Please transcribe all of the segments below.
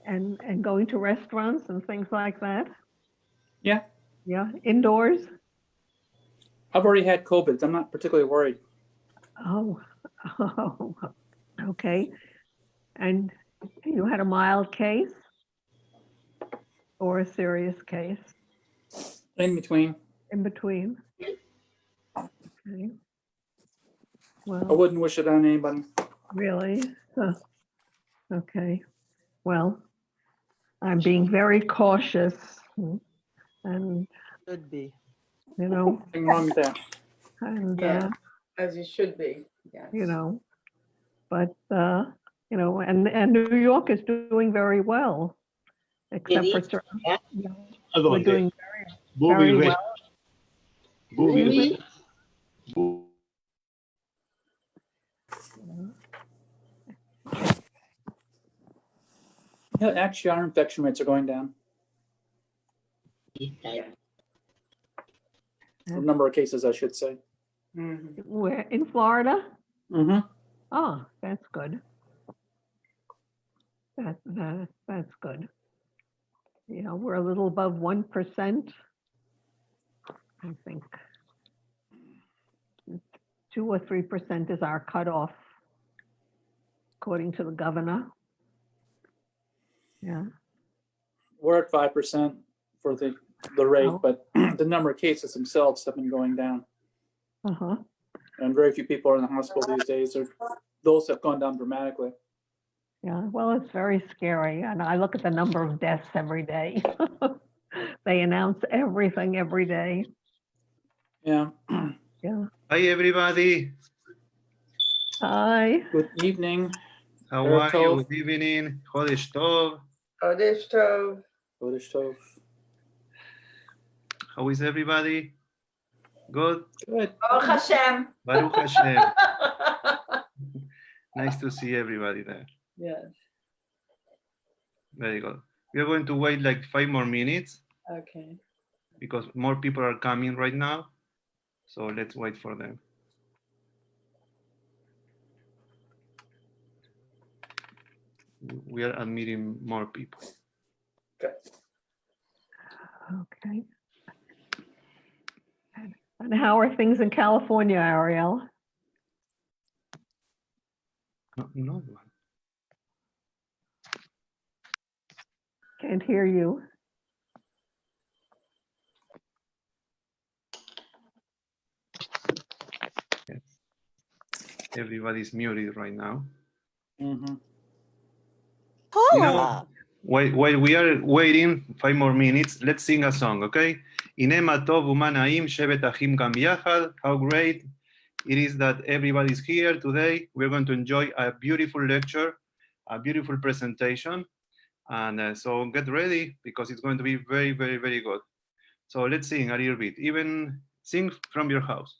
And going to restaurants and things like that? Yeah. Yeah, indoors? I've already had COVID. I'm not particularly worried. Oh, oh, okay. And you had a mild case or a serious case? In between. In between? Okay. I Well, wouldn't wish it on anybody. really? Huh. Okay. Well, I'm being very cautious and, Should be. you know, Nothing wrong with that. and, Yeah. As you should be, yes. you know, but, you know, and New York is doing very well, except for certain, you know, we're doing very well. Yeah, actually, our infection rates are going down. Yeah. The number of cases, I should say. Mhm. We're in Florida? Mm-hmm. Oh, that's good. That's good. You know, we're a little above 1%. I think 2 or 3% is our cutoff, according to the governor. Yeah. We're at 5% for the rate, Oh. but the number of cases themselves have been going down. Uh-huh. And very few people are in the hospital these days, or those have gone down dramatically. Yeah, well, it's very scary. And I look at the number of deaths every day. They announce everything every day. Yeah. Yeah. Hi, everybody. Hi. Good evening. How Erev are Tov. you? Good evening. Chodesh Tov. Chodesh Tov. Chodesh Tov. How is everybody? Good? Good. Baruch Hashem. Baruch Hashem. Nice to see everybody there. Yes, Very good. We are going to wait like 5 more minutes okay. because more people are coming right now. So let's wait for them. We are admitting more people. Good. Okay. And how are things in California, Ariel? No. Can't hear you. Yes. Everybody's muted right now. Mm-hmm. You know, while we are waiting 5 more minutes, let's sing a song, okay? Inema tov umanaim shevet achim gam yachad. How great it is that everybody's here today. We're going to enjoy a beautiful lecture, a beautiful presentation. And so get ready because it's going to be very, very, very good. So let's sing a little bit. Even sing from your house.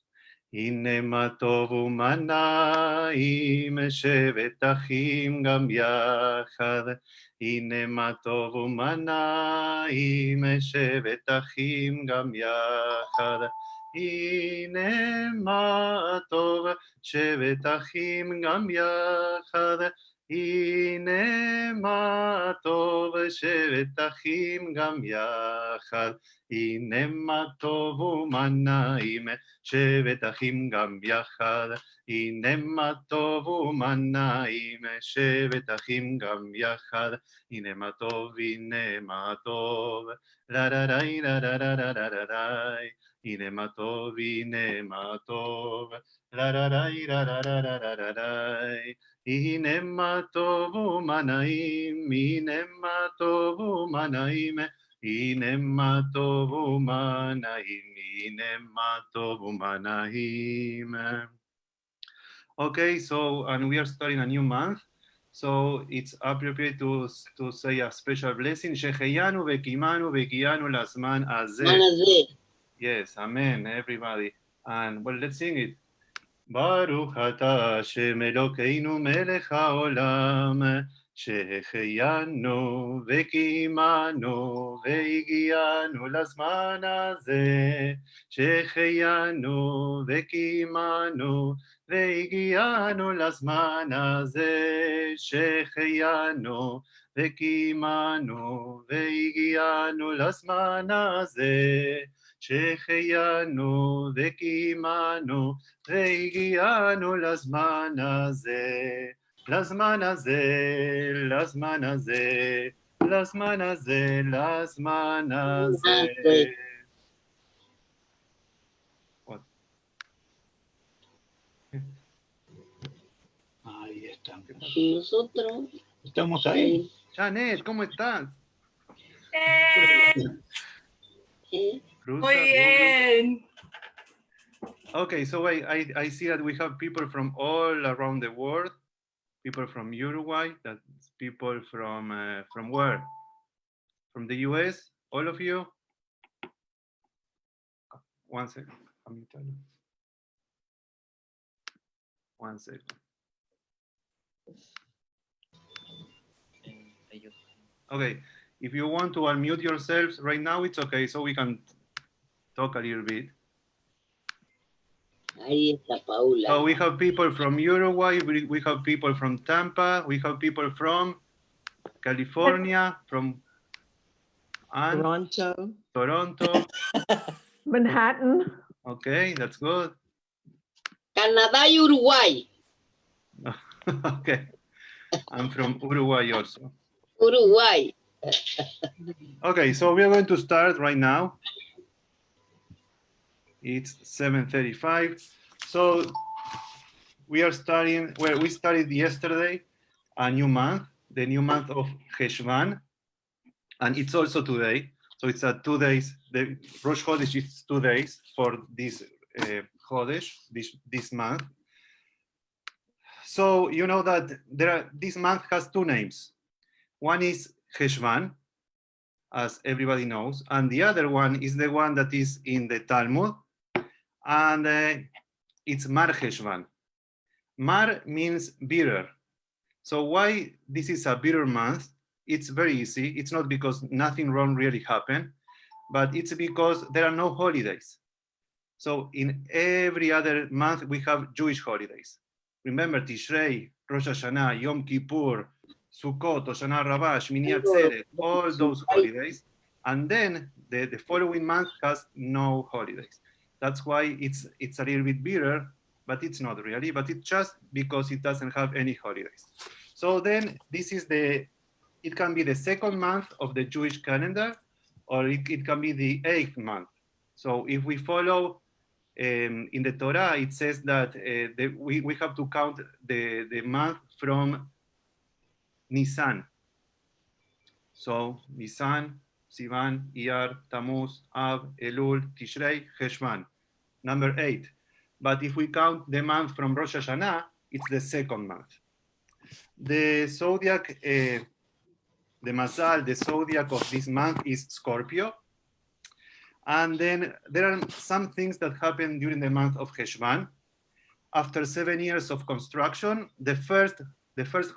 Inema tov umanaim shevet achim gam yachad. Inema tov umanaim shevet achim gam yachad. Inema tov shevet achim gam yachad. Inema tov shevet achim gam yachad. Inema tov umanaim shevet achim gam yachad. Inema tov umanaim shevet achim gam yachad. Inema tov, la la la la la la la la la. Inema tov, la la la la la la la la la. Inema tov umanaim, inema tov umanaim. Inema tov umanaim, inema tov umanaim. Okay, so, and we are starting a new month. So it's appropriate to say a special blessing. Sheheyanu vekimanu vekianu lasman azeh. Yes, amen, everybody. And well, let's sing it. Baruch atah Hashem Elokeinu melech haolam שהחיינו וקיימנו והגיענו לזמן הזה, שהחיינו וקיימנו והגיענו לזמן הזה, שהחיינו וקיימנו והגיענו לזמן הזה, שהחיינו וקיימנו והגיענו לזמן הזה. לזמן הזה, לזמן הזה, לזמן הזה, לזמן הזה. Ahí estamos. Y nosotros, Estamos ahí. Janet, ¿cómo estás? Muy bien. Okay, so I see that we have people from all around the world. People from Uruguay, that's people from where? From the US, all of you? One second, let me tell you. One second. Okay, if you want to unmute yourselves right now, it's okay, so we can talk a little bit. ahí está Paula. So we have people from Uruguay, we have people from Tampa, we have people from California, from Toronto. Manhattan. Okay, that's good. Canadá y Uruguay. Okay, I'm from Uruguay also. Uruguay. Okay, so we are going to start right now. It's 7:35. So we are starting, well, we started yesterday a new month, the new month of Cheshvan, and it's also today. So it's a 2 days, the Rosh Chodesh is 2 days for this Chodesh, this month. So you know that this month has two names. One is Cheshvan, as everybody knows, and the other one is the one that is in the Talmud, and it's Mar Cheshvan. Mar means bitter. So why this is a bitter month? It's very easy. It's not because nothing wrong really happened, but it's because there are no holidays. So in every other month, we have Jewish holidays. Remember Tishrei, Rosh Hashanah, Yom Kippur, Sukkot, Hoshana Rabbah, Shmini Atzeret, all those holidays. And then the following month has no holidays. That's why it's a little bit bitter, but it's not really, but it's just because it doesn't have any holidays. So then this is it can be the second month of the Jewish calendar, or it can be the 8th month. So if we follow in the Torah, it says that we have to count the month from Nisan. So Nisan, Sivan, Iyar, Tammuz, Av, Elul, Tishrei, Cheshvan, number 8. But if we count the month from Rosh Hashanah, it's the second month. The zodiac, the Mazal, the zodiac of this month is Scorpio. And then there are some things that happen during the month of Cheshvan. After 7 years of construction, the first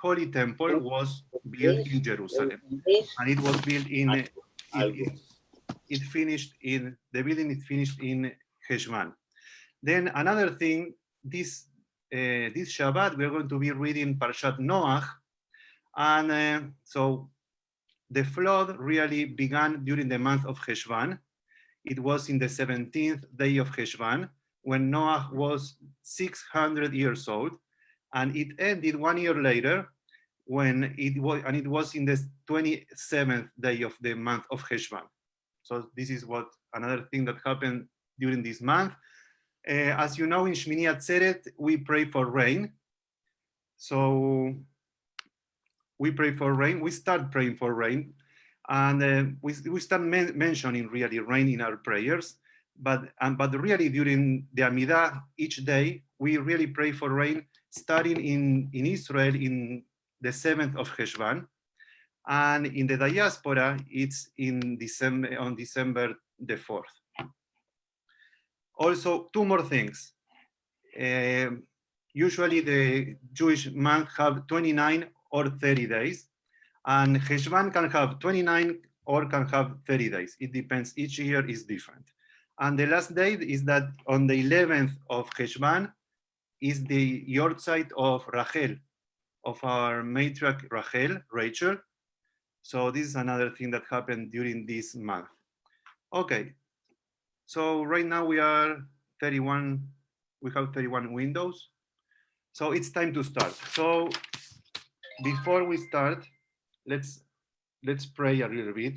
holy temple was built in Jerusalem, and it was built in. It finished in the building. It finished in Cheshvan. Then another thing, this Shabbat we are going to be reading Parshat Noach, and so the flood really began during the month of Cheshvan. It was in the 17th day of Cheshvan, when Noah was 600 years old, and it ended 1 year later, when it was in the 27th day of the month of Cheshvan. So this is another thing that happened during this month. As you know, in Shmini Atzeret, we pray for rain. So we pray for rain. We start praying for rain, and we start mentioning really rain in our prayers. But really during the Amidah each day, we really pray for rain, starting in Israel in the 7th of Cheshvan, and in the diaspora it's on December the 4th. Also, two more things. Usually the Jewish month have 29 or 30 days. And Cheshvan can have 29 or can have 30 days. It depends, each year is different. And the last date is that on the 11th of Cheshvan is the yahrzeit of Rachel, of our matriarch Rachel. So this is another thing that happened during this month. Okay, so right now we have 31 windows. So it's time to start. So before we start, let's pray a little bit.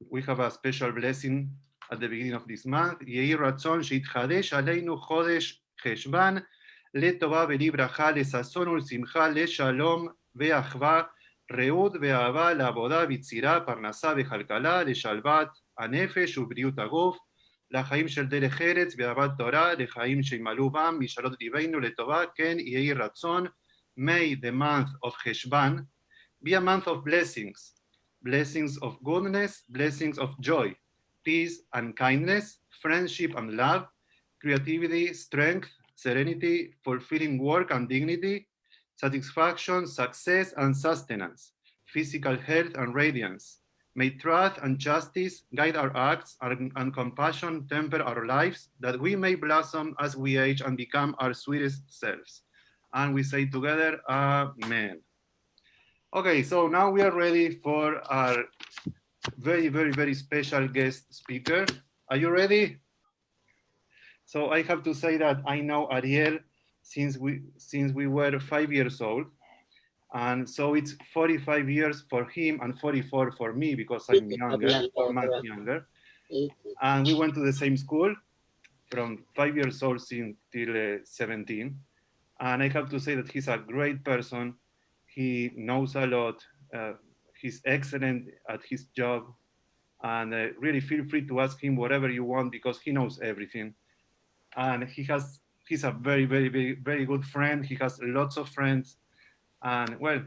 We have a special blessing at the beginning of this month. Yehi ratzon sheitchadesh aleinu chodesh Cheshvan letova v'libracha lesazon ulsimcha leshalom ve'achva reud ve'ahava la'avoda v'tzira parnasa ve'chalkala leshalvat הנפש ובריאות הגוף, לחיים של דרך ארץ ואהבת תורה, לחיים שימלאו בם משאלות ליבנו לטובה, כן יהי רצון. May the month of Cheshvan be a month of blessings, blessings of goodness, blessings of joy, peace and kindness, friendship and love, creativity, strength, serenity, fulfilling work and dignity, satisfaction, success and sustenance, physical health and radiance. May truth and justice guide our acts and compassion temper our lives, that we may blossom as we age and become our sweetest selves. And we say together, Amen. Okay, so now we are ready for our very, very, very special guest speaker. Are you ready? So I have to say that I know Ariel since we were 5 years old. And so it's 45 years for him and 44 for me because I'm younger, 4 months younger. And we went to the same school from 5 years old till 17. And I have to say that he's a great person. He knows a lot. He's excellent at his job. And really feel free to ask him whatever you want because he knows everything. And he's a very, very, very, very good friend. He has lots of friends. And well,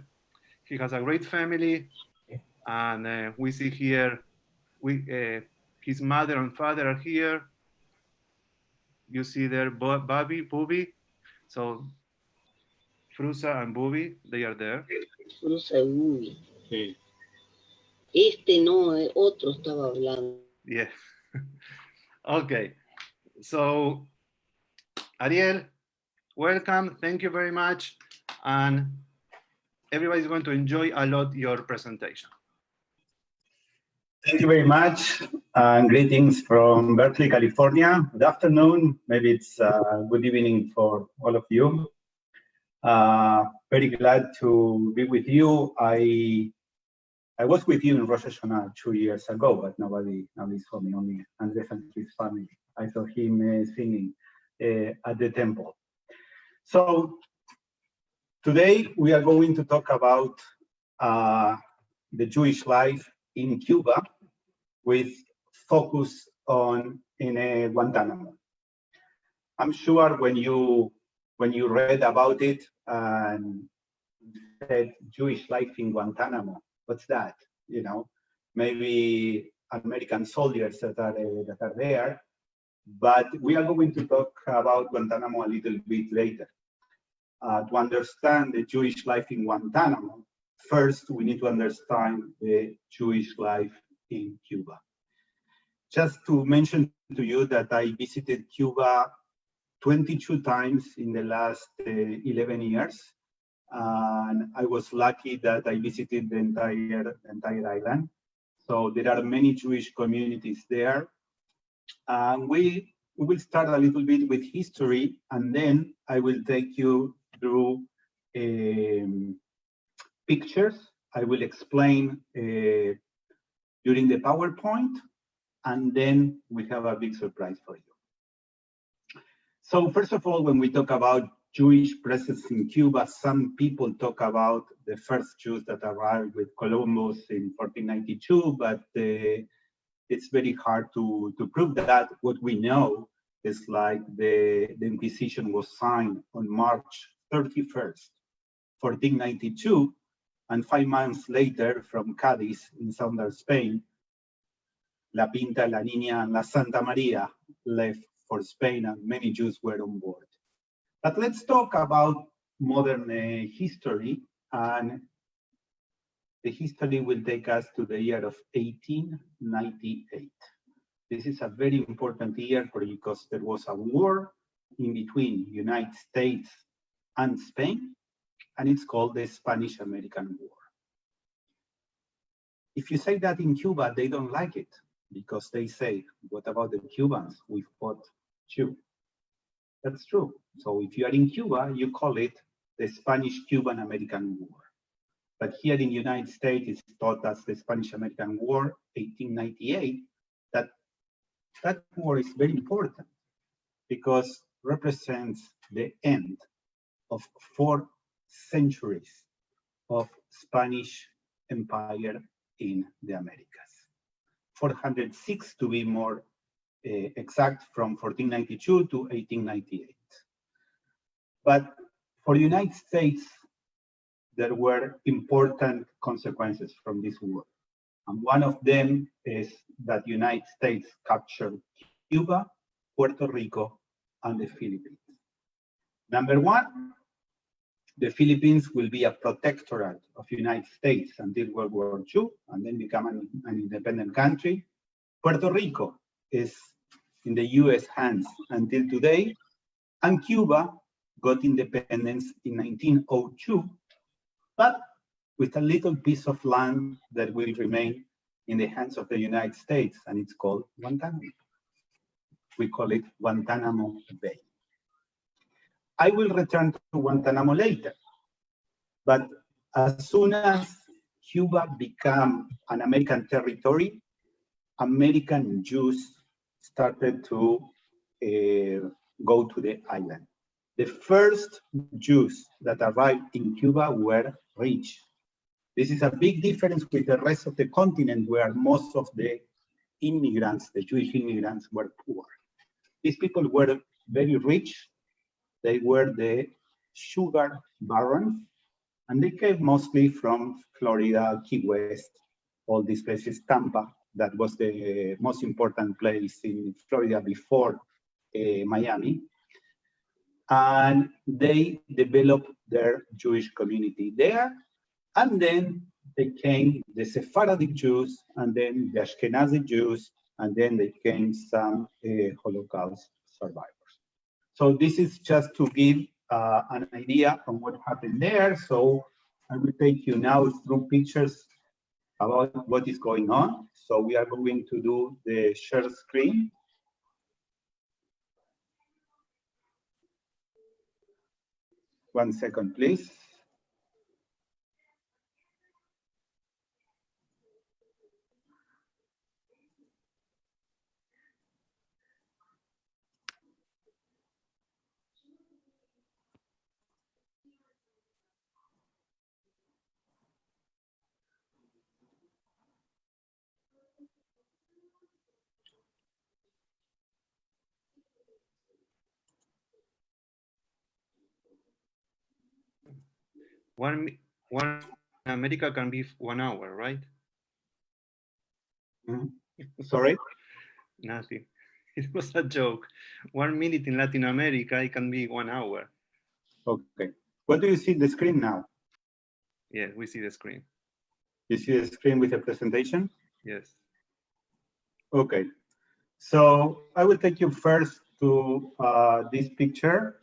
he has a great family, and we see here, his mother and father are here. You see there, Bobby. So Frusa and Bobby, they are there. Frusa y Bubi. Sí. No, otro estaba hablando. Yeah. Okay. So Ariel, welcome. Thank you very much. And everybody's going to enjoy a lot your presentation. Thank you very much. Greetings from Berkeley, California. Good afternoon. Maybe it's good evening for all of you. Very glad to be with you. I was with you in Rosh Hashanah 2 years ago, but nobody saw me, only Andres and his family. I saw him singing at the temple. So today we are going to talk about the Jewish life in Cuba with focus in Guantanamo. I'm sure when you read about it and said Jewish life in Guantanamo, what's that? You know, maybe American soldiers that are there, but we are going to talk about Guantanamo a little bit later. To understand the Jewish life in Guantanamo, first we need to understand the Jewish life in Cuba. Just to mention to you that I visited Cuba 22 times in the last 11 years. And I was lucky that I visited the entire island. So there are many Jewish communities there. And we will start a little bit with history, and then I will take you through pictures. I will explain during the PowerPoint, and then we have a big surprise for you. So first of all, when we talk about Jewish presence in Cuba, some people talk about the first Jews that arrived with Columbus in 1492, but it's very hard to prove that. What we know is like the Inquisition was signed on March 31st, 1492, and 5 months later from Cádiz in southern Spain, La Pinta, La Niña, and La Santa Maria left for Spain, and many Jews were on board. But let's talk about modern history. And the history will take us to the year of 1898. This is a very important year because there was a war in between United States and Spain, and it's called the Spanish-American War. If you say that in Cuba, they don't like it because they say, what about the Cubans? We fought you. That's true. So if you are in Cuba, you call it the Spanish-Cuban-American War. But here in the United States, it's taught as the Spanish-American War, 1898. That war is very important because represents the end of 4 centuries of Spanish empire in the Americas. 406 to be more exact, from 1492 to 1898. But for the United States, there were important consequences from this war. And one of them is that the United States captured Cuba, Puerto Rico, and the Philippines. Number one, the Philippines will be a protectorate of the United States until World War II, and then become an independent country. Puerto Rico is in the US hands until today, and Cuba got independence in 1902, but with a little piece of land that will remain in the hands of the United States, and it's called Guantanamo. We call it Guantanamo Bay. I will return to Guantanamo later, but as soon as Cuba became an American territory, American Jews started to go to the island. The first Jews that arrived in Cuba were rich. This is a big difference with the rest of the continent, where most of the immigrants, the Jewish immigrants, were poor. These people were very rich. They were the sugar barons, and they came mostly from Florida, Key West, all these places, Tampa. That was the most important place in Florida before Miami. And they developed their Jewish community there. And then they came the Sephardic Jews, and then the Ashkenazi Jews, and then they came some Holocaust survivors. So this is just to give an idea on what happened there. So I will take you now through pictures about what is going on. So we are going to do the share screen. One second, please. One in America can be 1 hour, right? Sorry? Nothing. It was a joke. 1 minute in Latin America, it can be 1 hour. Okay. What do you see the screen now? Yeah, we see the screen. You see the screen with the presentation? Yes. Okay. So I will take you first to this picture.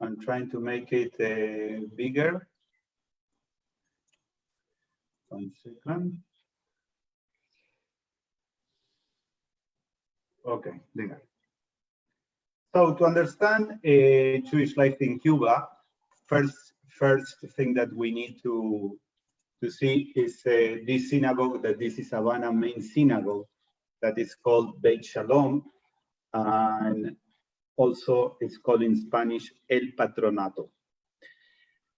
I'm trying to make it bigger. 1 second. Okay, there. So to understand Jewish life in Cuba, first thing that we need to see is this synagogue, that this is Havana main synagogue, that is called Beit Shalom, and also it's called in Spanish El Patronato.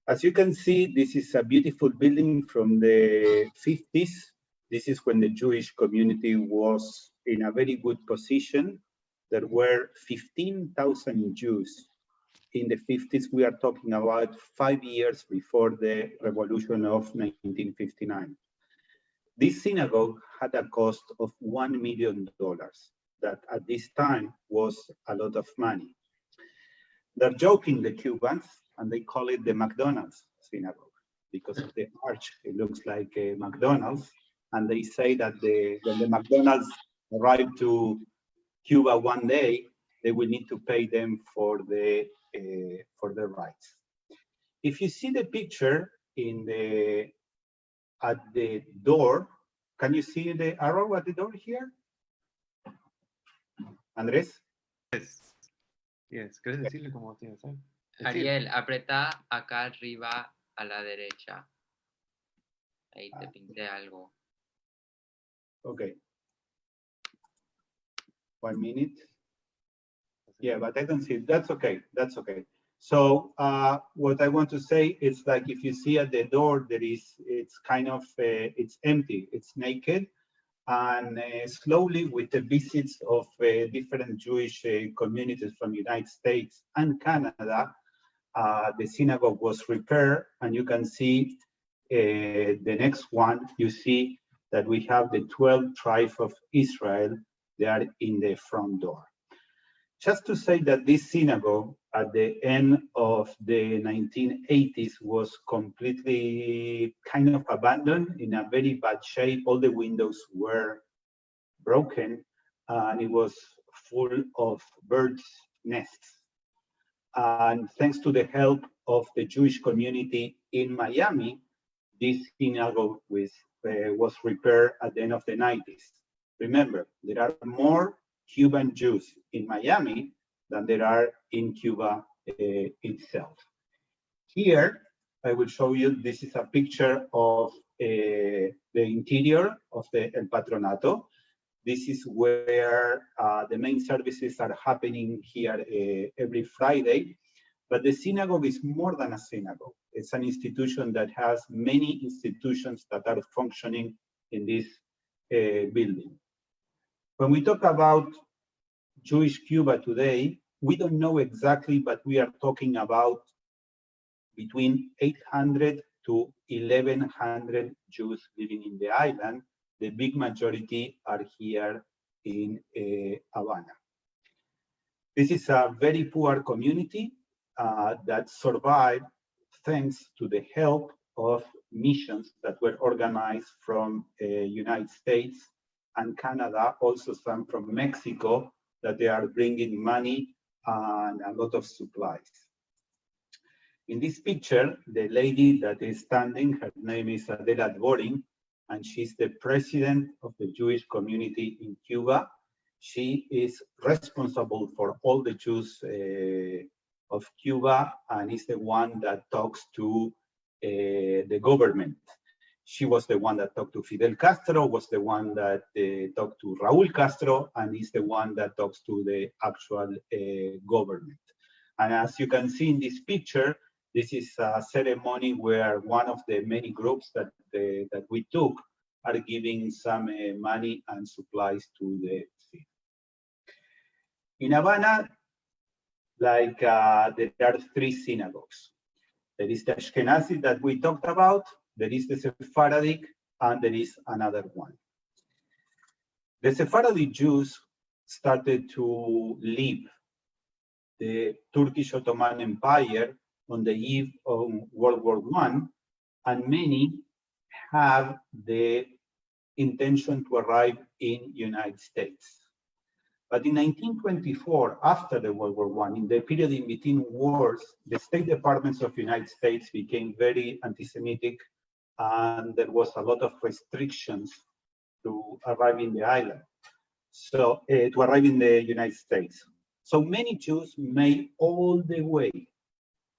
As you can see, this is a beautiful building from the 50s. This is when the Jewish community was in a very good position. There were 15,000 Jews. In the 50s, we are talking about 5 years before the revolution of 1959. This synagogue had a cost of $1 million. That at this time was a lot of money. They're joking, the Cubans, and they call it the McDonald's synagogue, because of the arch. It looks like a McDonald's. And they say that when the McDonald's arrive to Cuba one day, they will need to pay them for the rights. If you see the picture at the door, can you see the arrow at the door here? Andrés? Yes, ¿quieres decirle cómo tiene que ser? Ariel, apreta acá arriba a la derecha. Ahí te pinté algo. Okay. 1 minute. Yeah, but I don't see it. That's okay. That's okay. So what I want to say is, like, if you see at the door, it's kind of, it's empty, it's naked. And slowly, with the visits of different Jewish communities from the United States and Canada, the synagogue was repaired. And you can see the next one, you see that we have the 12 tribes of Israel. They are in the front door. Just to say that this synagogue at the end of the 1980s was completely kind of abandoned, in a very bad shape. All the windows were broken, and it was full of birds' nests. And thanks to the help of the Jewish community in Miami, this synagogue was repaired at the end of the 90s. Remember, there are more Cuban Jews in Miami than there are in Cuba itself. Here, I will show you, this is a picture of the interior of the El Patronato. This is where the main services are happening here every Friday. But the synagogue is more than a synagogue. It's an institution that has many institutions that are functioning in this building. When we talk about Jewish Cuba today, we don't know exactly, but we are talking about between 800 to 1,100 Jews living in the island. The big majority are here in Havana. This is a very poor community that survived thanks to the help of missions that were organized from United States and Canada, also some from Mexico, that they are bringing money and a lot of supplies. In this picture, the lady that is standing, her name is Adela Dvorin, and she's the president of the Jewish community in Cuba. She is responsible for all the Jews of Cuba, and is the one that talks to the government. She was the one that talked to Fidel Castro, was the one that talked to Raúl Castro, and is the one that talks to the actual government. And as you can see in this picture, this is a ceremony where one of the many groups that we took are giving some money and supplies to the city. In Havana, like there are 3 synagogues. There is the Ashkenazi that we talked about, there is the Sephardic, and there is another one. The Sephardic Jews started to leave the Turkish Ottoman Empire on the eve of World War I, and many have the intention to arrive in United States. But in 1924, after the World War I, in the period in between wars, the State Departments of the United States became very anti-Semitic, and there was a lot of restrictions to arrive in the island, so to arrive in the United States. So many Jews made all the way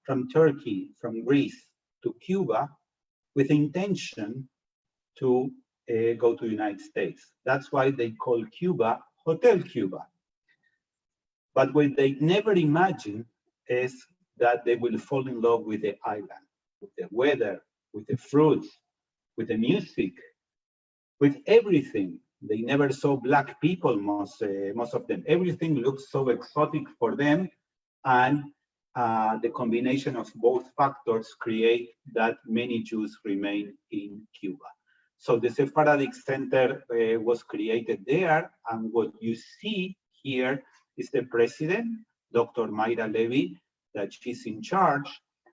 from Turkey, from Greece to Cuba with the intention to go to the United States. That's why they call Cuba Hotel Cuba. But what they never imagined is that they will fall in love with the island, with the weather, with the fruits, with the music, with everything. They never saw black people, most of them. Everything looks so exotic for them, and the combination of both factors create that many Jews remain in Cuba. So the Sephardic Center was created there, and what you see here is the president, Dr. Mayra Levy, that she's in charge.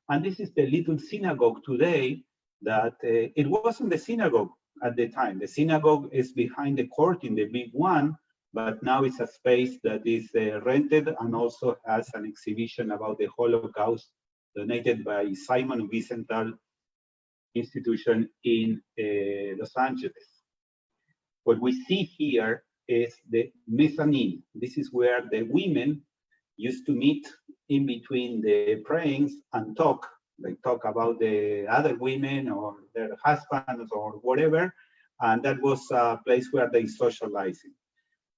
And this is the little synagogue today that it wasn't the synagogue at the time. The synagogue is behind the court in the big one, but now it's a space that is rented and also has an exhibition about the Holocaust donated by Simon Wiesenthal Institution in Los Angeles. What we see here is the mezzanine. This is where the women used to meet in between the prayings and talk. They talk about the other women or their husbands or whatever, and that was a place where they socialized.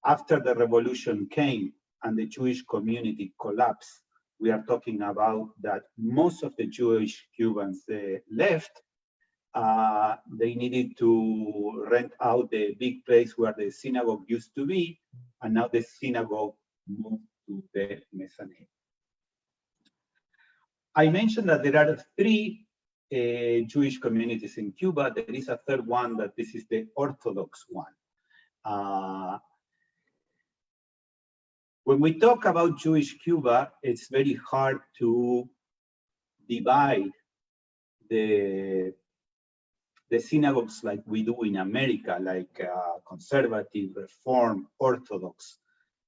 After the revolution came and the Jewish community collapsed, we are talking about that most of the Jewish Cubans left. They needed to rent out the big place where the synagogue used to be, and now the synagogue moved to the mezzanine. I mentioned that there are three Jewish communities in Cuba. There is a third one, that this is the Orthodox one. When we talk about Jewish Cuba, it's very hard to divide the synagogues like we do in America, like conservative, reform, Orthodox.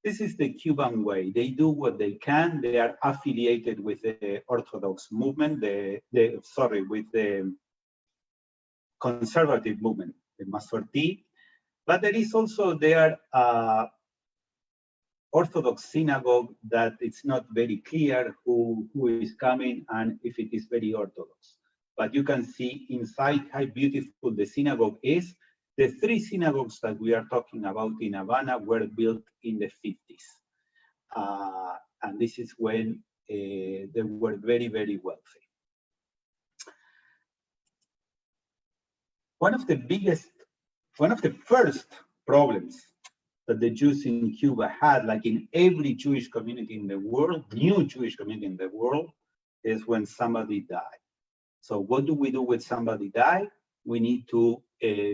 This is the Cuban way. They do what they can. They are affiliated with the Orthodox movement, with the conservative movement, the Masorti. But there is also their Orthodox synagogue that it's not very clear who is coming and if it is very Orthodox. But you can see inside how beautiful the synagogue is. The three synagogues that we are talking about in Havana were built in the 50s. And this is when they were very, very wealthy. One of the first problems that the Jews in Cuba had, like in every Jewish community in the world, new Jewish community in the world, is when somebody died. So what do we do when somebody died? We need to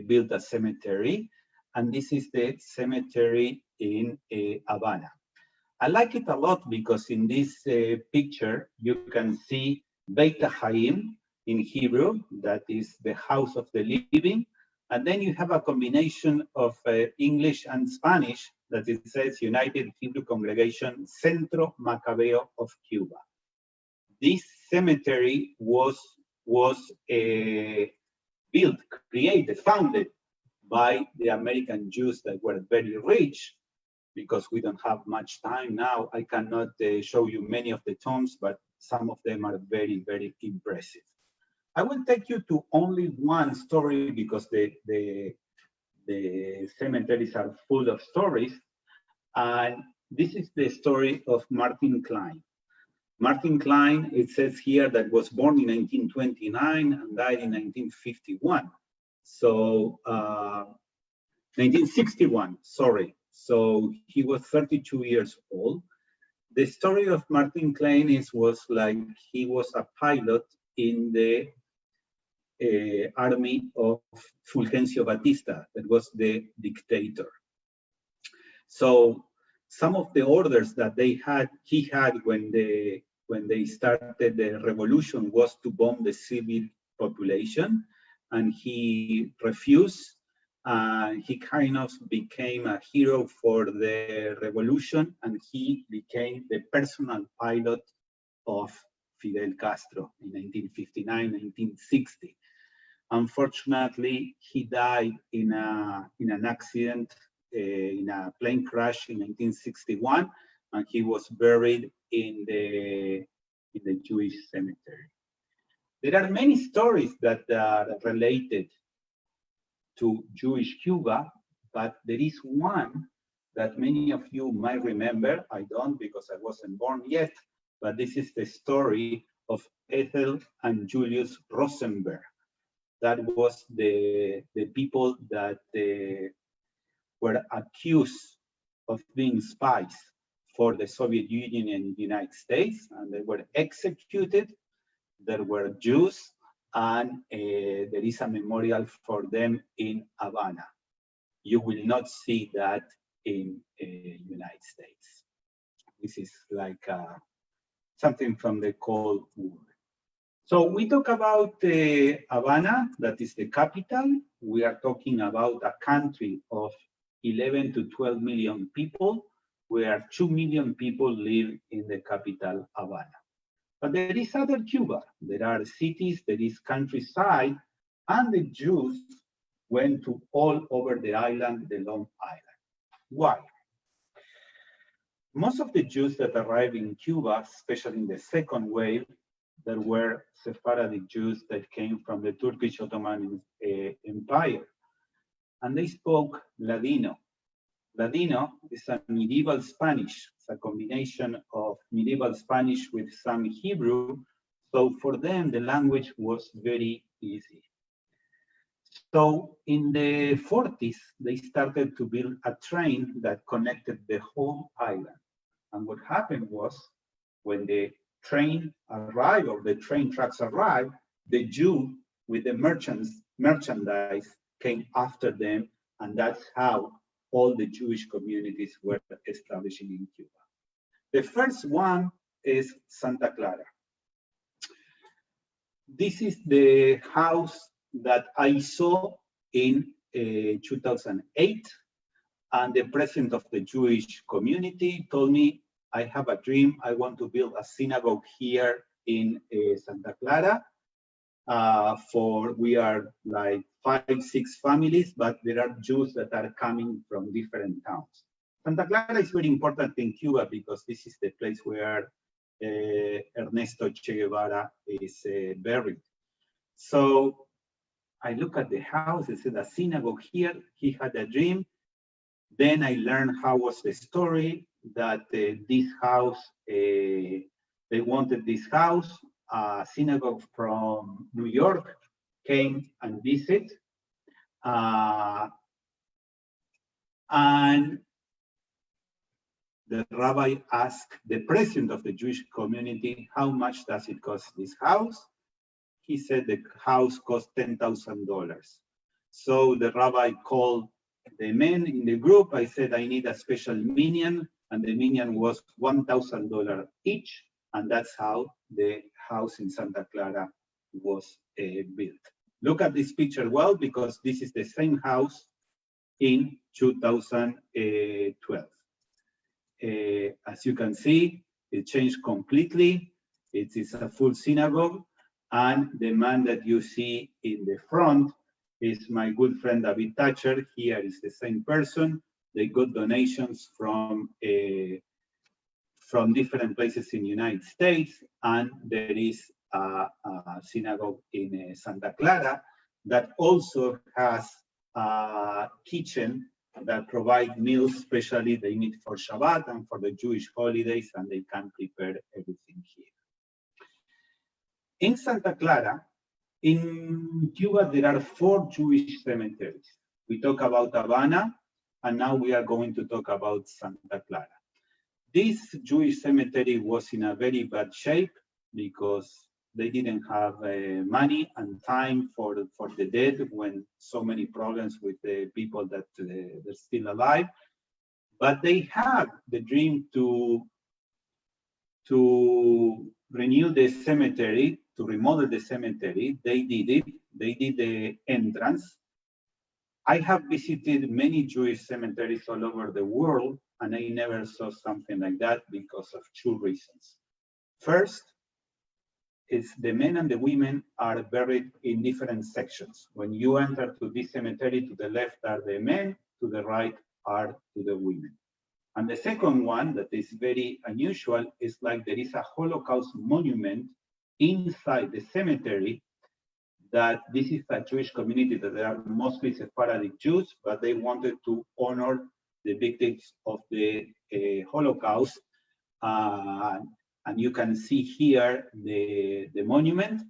build a cemetery, and this is the cemetery in Havana. I like it a lot because in this picture, you can see Beit HaChaim in Hebrew, that is the house of the living, and then you have a combination of English and Spanish that it says United Hebrew Congregation Centro Macabeo of Cuba. This cemetery was built, created, founded by the American Jews that were very rich. Because we don't have much time now, I cannot show you many of the tombs, but some of them are very, very impressive. I will take you to only one story because the cemeteries are full of stories. And this is the story of Martin Klein. Martin Klein, it says here, that was born in 1929 and died in 1951. So, 1961, sorry. So he was 32 years old. The story of Martin Klein was like he was a pilot in the army of Fulgencio Batista, that was the dictator. So some of the orders that he had when they started the revolution was to bomb the civil population, and he refused. He kind of became a hero for the revolution, and he became the personal pilot of Fidel Castro in 1959, 1960. Unfortunately, he died in an accident, in a plane crash in 1961, and he was buried in the Jewish cemetery. There are many stories that are related to Jewish Cuba, but there is one that many of you might remember. I don't, because I wasn't born yet, but this is the story of Ethel and Julius Rosenberg. That was the people that were accused of being spies for the Soviet Union and the United States, and they were executed. There were Jews, and there is a memorial for them in Havana. You will not see that in the United States. This is like something from the Cold War. So we talk about Havana, that is the capital. We are talking about a country of 11 to 12 million people, where 2 million people live in the capital, Havana. But there is other Cuba. There are cities, there is countryside, and the Jews went to all over the island, the Long Island. Why? Most of the Jews that arrived in Cuba, especially in the second wave, there were Sephardic Jews that came from the Turkish Ottoman Empire, and they spoke Ladino. Ladino is a medieval Spanish. It's a combination of medieval Spanish with some Hebrew. So for them, the language was very easy. So in the 40s, they started to build a train that connected the whole island. And what happened was, when the train arrived, or the train tracks arrived, the Jew with the merchandise came after them, and that's how all the Jewish communities were establishing in Cuba. The first one is Santa Clara. This is the house that I saw in 2008, and the president of the Jewish community told me, I have a dream, I want to build a synagogue here in Santa Clara. We are like 5, 6 families, but there are Jews that are coming from different towns. Santa Clara is very important in Cuba because this is the place where Ernesto Che Guevara is buried. So I look at the house, it said a synagogue here, he had a dream. Then I learned how was the story, that this house, they wanted this house. A synagogue from New York came and visited. And the rabbi asked the president of the Jewish community, how much does it cost this house? He said the house cost $10,000. So the rabbi called the men in the group. I said, I need a special minyan, and the minyan was $1,000 each, and that's how the house in Santa Clara was built. Look at this picture well, because this is the same house in 2012. As you can see, it changed completely. It is a full synagogue, and the man that you see in the front is my good friend David Thatcher. Here is the same person. They got donations from different places in the United States, and there is a synagogue in Santa Clara that also has a kitchen that provide meals, especially they need for Shabbat and for the Jewish holidays, and they can prepare everything here. In Santa Clara, in Cuba, there are 4 Jewish cemeteries. We talk about Havana, and now we are going to talk about Santa Clara. This Jewish cemetery was in a very bad shape because they didn't have money and time for the dead, when so many problems with the people that they're still alive. But they had the dream to renew the cemetery, to remodel the cemetery. They did it. They did the entrance. I have visited many Jewish cemeteries all over the world, and I never saw something like that because of 2 reasons. First, is the men and the women are buried in different sections. When you enter to this cemetery, to the left are the men, to the right are to the women. And the second one that is very unusual is like there is a Holocaust monument inside the cemetery, that this is a Jewish community that they are mostly Sephardic Jews, but they wanted to honor the victims of the Holocaust. And you can see here the monument.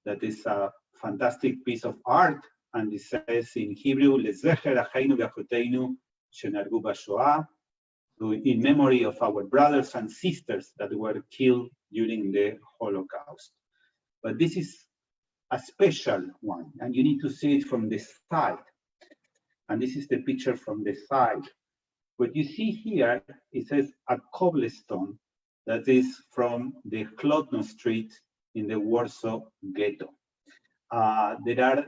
That is a fantastic piece of art, and it says in Hebrew, "Lezecher acheinu ve'achoteinu shenargu b'shoah," in memory of our brothers and sisters that were killed during the Holocaust. But this is a special one, and you need to see it from the side. And this is the picture from the side. What you see here, it says a cobblestone that is from the Chlodno Street in the Warsaw Ghetto. There are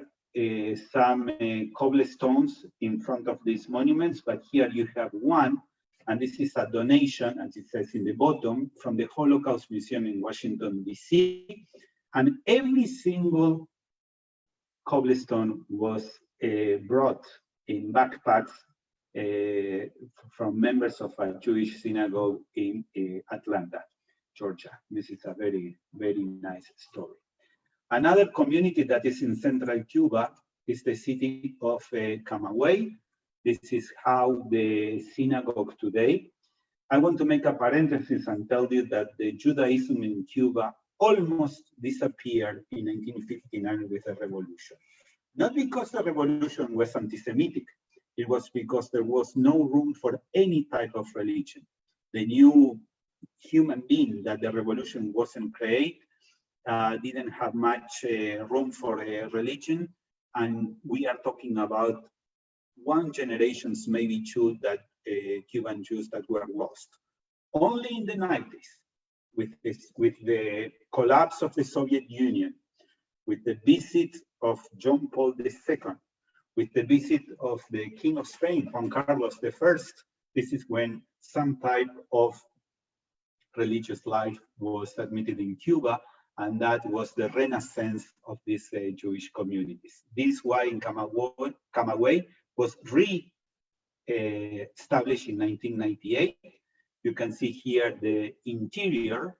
some cobblestones in front of these monuments, but here you have one, and this is a donation, as it says in the bottom, from the Holocaust Museum in Washington, D.C. And every single cobblestone was brought in backpacks from members of a Jewish synagogue in Atlanta, Georgia. This is a very, very nice story. Another community that is in central Cuba is the city of Camagüey. This is how the synagogue today. I want to make a parenthesis and tell you that the Judaism in Cuba almost disappeared in 1959 with the revolution. Not because the revolution was anti-Semitic, it was because there was no room for any type of religion. The new human being that the revolution wasn't create didn't have much room for religion, and we are talking about one generations, maybe two, that Cuban Jews that were lost. Only in the 90s, with the collapse of the Soviet Union, with the visit of John Paul II, with the visit of the King of Spain, Juan Carlos I, this is when some type of religious life was admitted in Cuba, and that was the renaissance of these Jewish communities. This is why in Camagüey was re-established in 1998. You can see here the interior,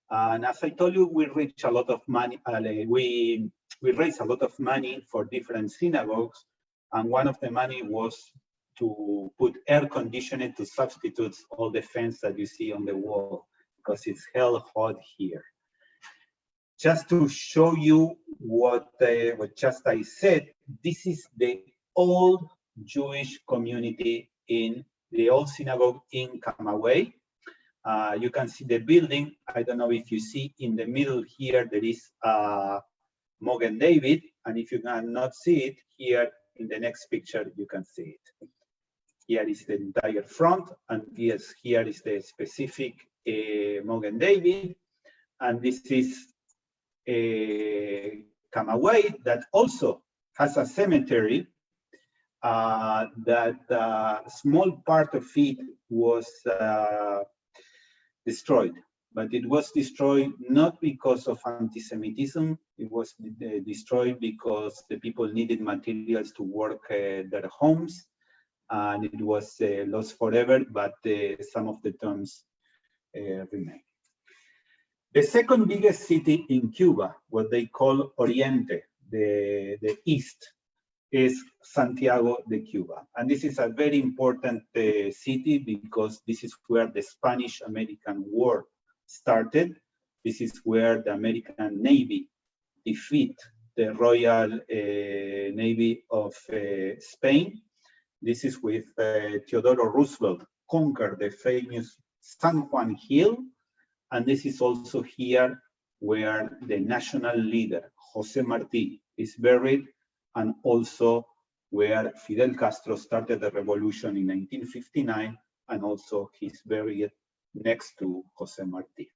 and as I told you, we reached a lot of money. We raised a lot of money for different synagogues, and one of the money was to put air conditioning to substitute all the fans that you see on the wall, because it's hell hot here. Just to show you what just I said, this is the old Jewish community in the old synagogue in Camagüey. You can see the building. I don't know if you see in the middle here, there is Mogen David. And if you cannot see it, here in the next picture, you can see it. Here is the entire front, and yes, here is the specific Mogen David. And this is Camagüey, that also has a cemetery that small part of it was destroyed, but it was destroyed not because of anti-Semitism. It was destroyed because the people needed materials to work their homes, and it was lost forever, but some of the tombs remain. The second biggest city in Cuba, what they call Oriente, the East, is Santiago de Cuba. And this is a very important city because this is where the Spanish-American War started. This is where the American Navy defeat the Royal Navy of Spain. This is with Theodore Roosevelt conquered the famous San Juan Hill. And this is also here where the national leader, Jose Marti, is buried, and also where Fidel Castro started the revolution in 1959, and also he's buried next to Jose Marti.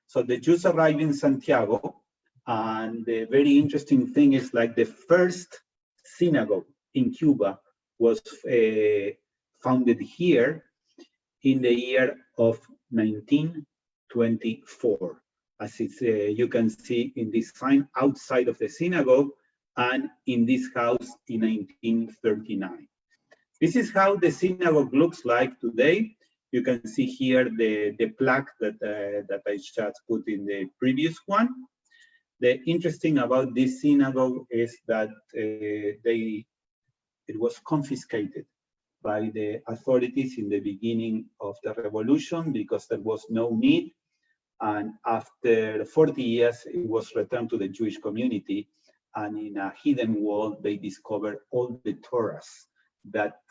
So the Jews arrived in Santiago, and the very interesting thing is like the first synagogue in Cuba was founded here in the year of 1924. As it's, you can see in this sign outside of the synagogue, and in this house in 1939. This is how the synagogue looks like today. You can see here the plaque that I just put in the previous one. The interesting about this synagogue is that it was confiscated by the authorities in the beginning of the revolution because there was no need. And after 40 years, it was returned to the Jewish community. And in a hidden wall, they discovered all the Torahs that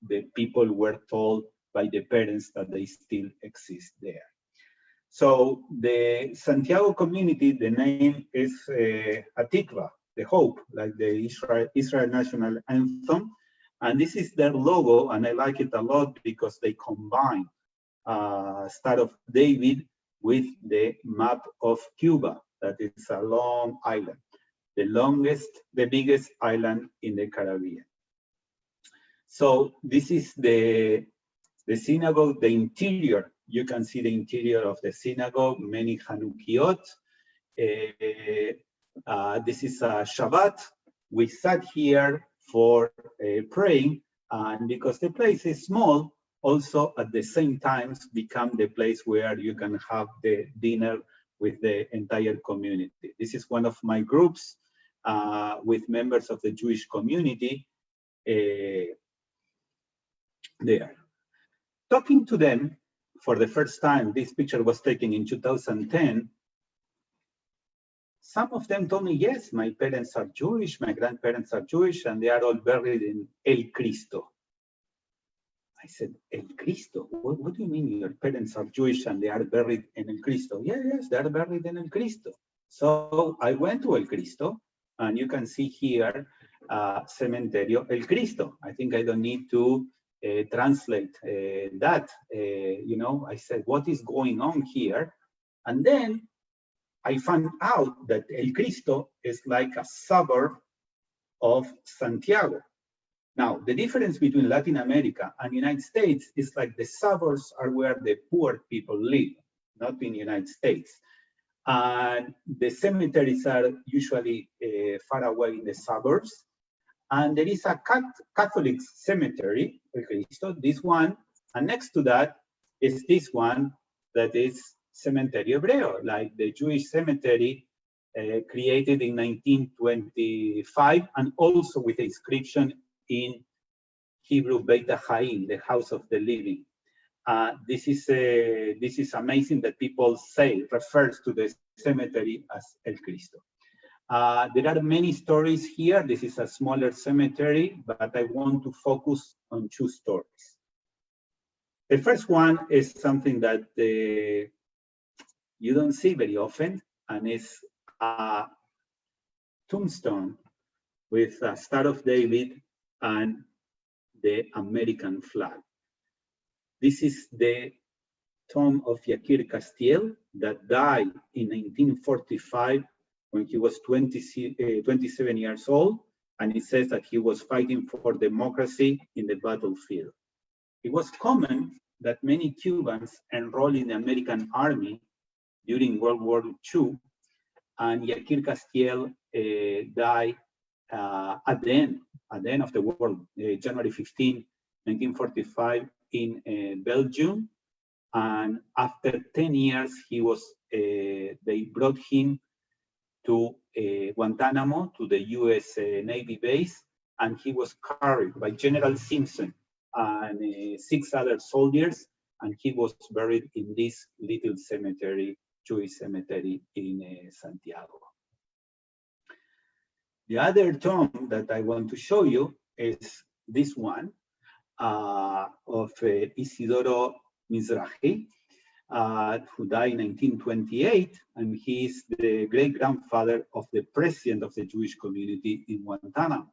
the people were told by the parents that they still exist there. So the Santiago community, the name is Hatikva, the hope, like the Israel national anthem. And this is their logo, and I like it a lot because they combine Star of David with the map of Cuba. that is a long island, the biggest island in the Caribbean. So this is the synagogue, the interior. You can see the interior of the synagogue, many Hanukiot. This is a Shabbat. We sat here for praying, and because the place is small, also at the same time become the place where you can have the dinner with the entire community. This is one of my groups with members of the Jewish community there. Talking to them for the first time, this picture was taken in 2010. Some of them told me, yes, my parents are Jewish, my grandparents are Jewish, and they are all buried in El Cristo. I said, El Cristo? What do you mean your parents are Jewish and they are buried in El Cristo? Yeah, yes, they are buried in El Cristo. So I went to El Cristo, and you can see here, Cementerio El Cristo. I think I don't need to translate that. You know, I said, what is going on here? And then I found out that El Cristo is like a suburb of Santiago. Now, the difference between Latin America and United States is like the suburbs are where the poor people live, not in the United States. And the cemeteries are usually far away in the suburbs. And there is a Catholic cemetery, El Cristo, this one, and next to that is this one that is Cementerio Hebreo, like the Jewish cemetery created in 1925, and also with the inscription in Hebrew Beit HaChaim, the house of the living. This is amazing that people say, refers to the cemetery as El Cristo. There are many stories here. This is a smaller cemetery, but I want to focus on two stories. The first one is something that you don't see very often, and it's a tombstone with a Star of David and the American flag. This is the tomb of Yakir Castiel that died in 1945 when he was 27 years old, and it says that he was fighting for democracy in the battlefield. It was common that many Cubans enrolled in the American army during World War II, and Yakir Castiel died at the end of the war, January 15, 1945, in Belgium. And after 10 years, they brought him to Guantanamo, to the US Navy base, and he was carried by General Simpson and 6 other soldiers, and he was buried in this little cemetery, Jewish cemetery in Santiago. The other tomb that I want to show you is this one of Isidoro Mizrahi, who died in 1928, and he is the great-grandfather of the president of the Jewish community in Guantanamo.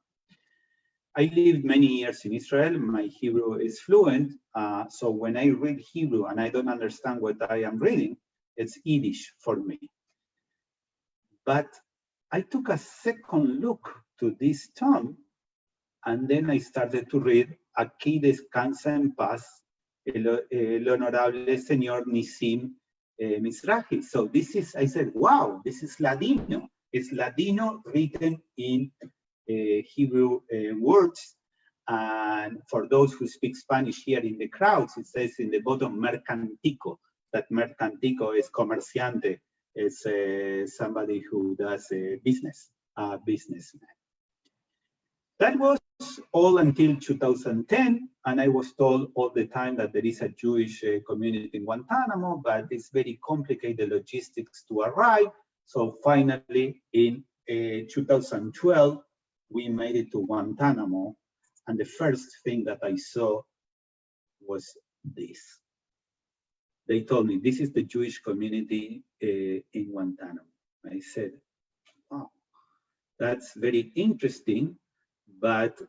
I lived many years in Israel. My Hebrew is fluent, so when I read Hebrew and I don't understand what I am reading, it's Yiddish for me. But I took a second look to this tomb, and then I started to read Aquí descansa en paz el honorable señor Nissim Mizrahi. So this is, I said, wow, this is Ladino. It's Ladino written in Hebrew words. And for those who speak Spanish here in the crowds, it says in the bottom, mercantico. That mercantico is comerciante. It's somebody who does business, businessman. That was all until 2010, and I was told all the time that there is a Jewish community in Guantanamo, but it's very complicated logistics to arrive. So finally, in 2012, we made it to Guantanamo, and the first thing that I saw was this. They told me, this is the Jewish community in Guantanamo. I said, wow, that's very interesting, but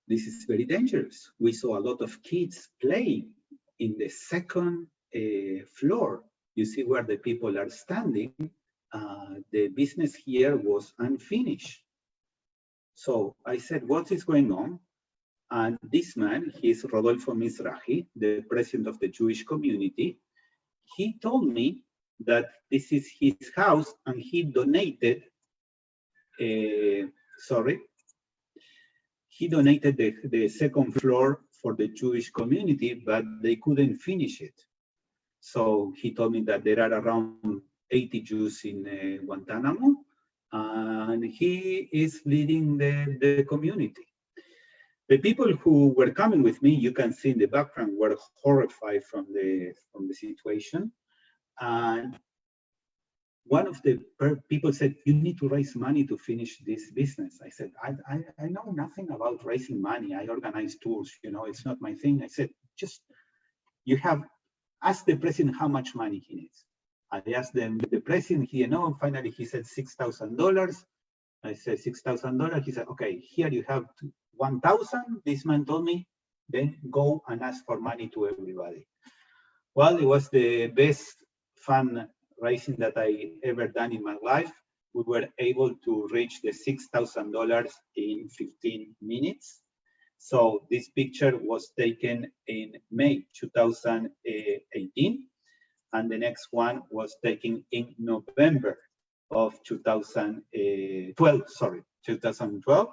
this is very dangerous. We saw a lot of kids playing in the second floor You see where the people are standing. The business here was unfinished. So I said, what is going on? And this man, he's Rodolfo Mizrahi, the president of the Jewish community. He told me that this is his house and he donated, he donated the second floor for the Jewish community, but they couldn't finish it. So he told me that there are around 80 Jews in Guantanamo, and he is leading the community. The people who were coming with me, you can see in the background, were horrified from the situation. And one of the people said, you need to raise money to finish this business. I said, I know nothing about raising money. I organize tours, it's not my thing. I said, just, you have asked the president how much money he needs. I asked the president, finally he said $6,000. I said, $6,000. He said, okay, here you have 1,000. This man told me, then go and ask for money to everybody. Well, it was the best fundraising that I ever done in my life. We were able to reach the $6,000 in 15 minutes. So this picture was taken in May 2018, and the next one was taken in November of 2012,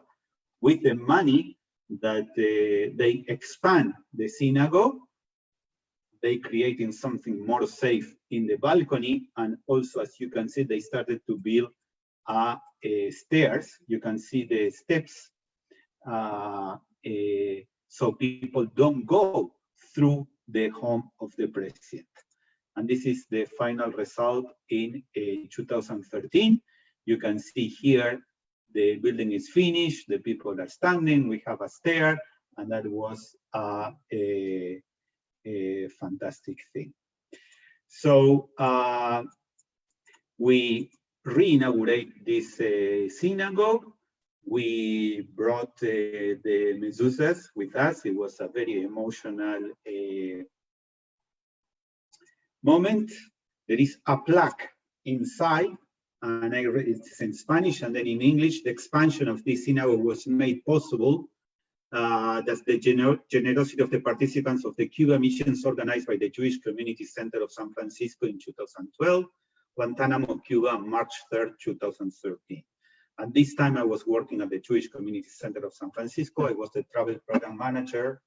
with the money that they expand the synagogue. They creating something more safe in the balcony, and also, as you can see, they started to build stairs. You can see the steps, so people don't go through the home of the president. And this is the final result in 2013. You can see here, the building is finished, the people are standing, we have a stair, and that was a fantastic thing. So we re-inaugurate this synagogue. We brought the mezuzahs with us. It was a very emotional moment. There is a plaque inside, and it's in Spanish and then in English. The expansion of this synagogue was made possible. That's the generosity of the participants of the Cuba missions organized by the Jewish Community Center of San Francisco in 2012, Guantanamo, Cuba, March 3rd, 2013. At this time, I was working at the Jewish Community Center of San Francisco. I was the travel program manager,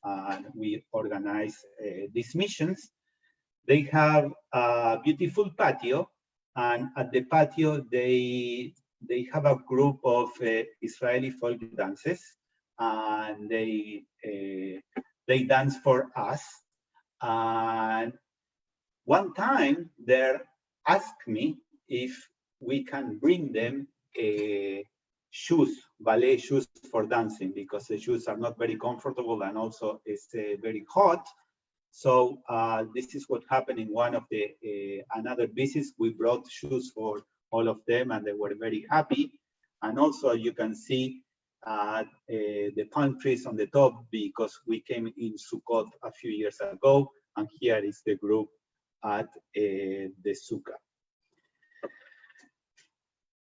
and we organized these missions. They have a beautiful patio, and at the patio, they have a group of Israeli folk dances, and they dance for us. And one time, they asked me if we can bring them shoes, ballet shoes for dancing, because the shoes are not very comfortable, and also it's very hot. So this is what happened in one of the another visits. We brought shoes for all of them, and they were very happy. And also you can see the palm trees on the top, because we came in Sukkot a few years ago, and here is the group at the Sukkah.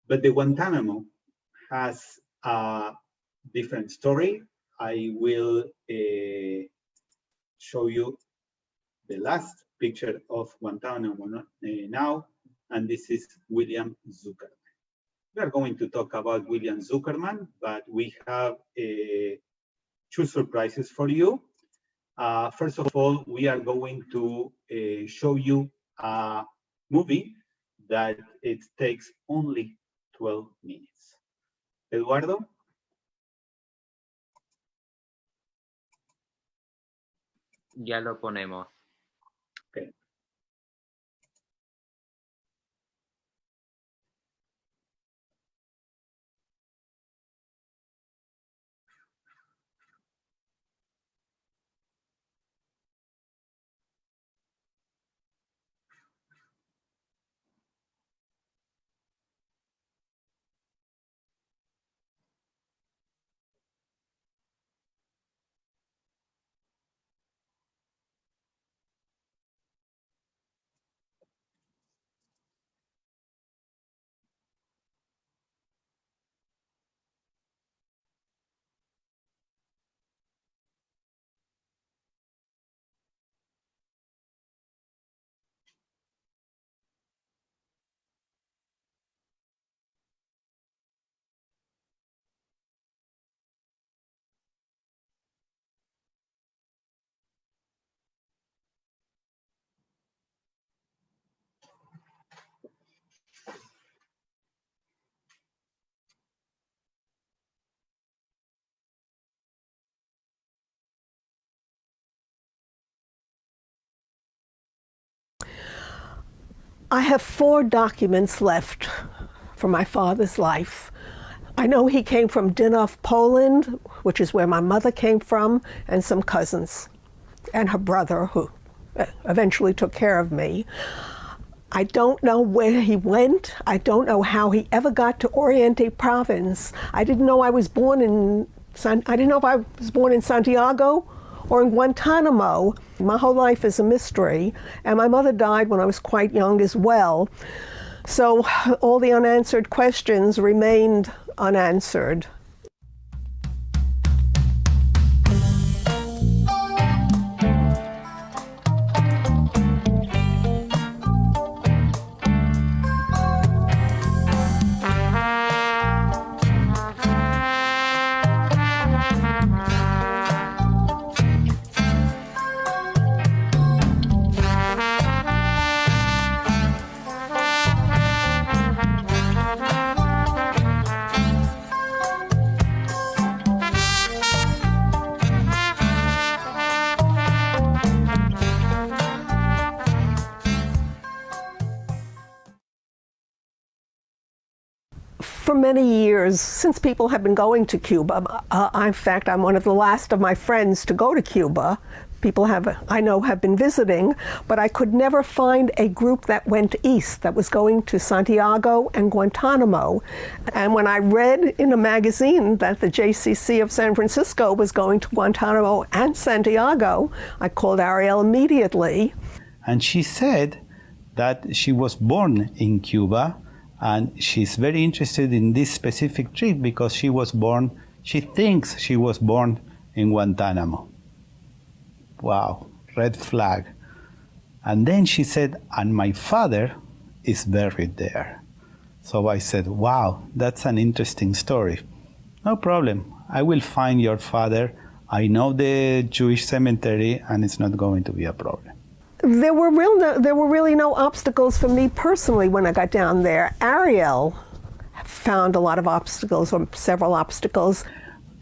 But the Guantanamo has a different story. I will show you the last picture of Guantanamo now, and this is William Zuckerman. We are going to talk about William Zuckerman, but we have two surprises for you. First of all, we are going to show you a movie that it takes only 12 minutes. Eduardo? Ya lo ponemos. Okay. I have 4 documents left from my father's life. I know he came from Dinov, Poland, which is where my mother came from, and some cousins, and her brother, who eventually took care of me. I don't know where he went. I don't know how he ever got to Oriente Province. I didn't know I was born in Santiago or in Guantanamo. My whole life is a mystery, and my mother died when I was quite young as well. So all the unanswered questions remained unanswered. For many years, since people have been going to Cuba, in fact, I'm one of the last of my friends to go to Cuba. People I know have been visiting, but I could never find a group that went east, that was going to Santiago and Guantanamo. And when I read in a magazine that the JCC of San Francisco was going to Guantanamo and Santiago, I called Ariel immediately. And she said that she was born in Cuba, and she's very interested in this specific trip because she thinks she was born in Guantanamo. Wow, red flag. And then she said, and my father is buried there. So I said, wow, that's an interesting story. No problem, I will find your father. I know the Jewish cemetery, and it's not going to be a problem. There were really no obstacles for me personally when I got down there. Ariel found a lot of obstacles, or several obstacles.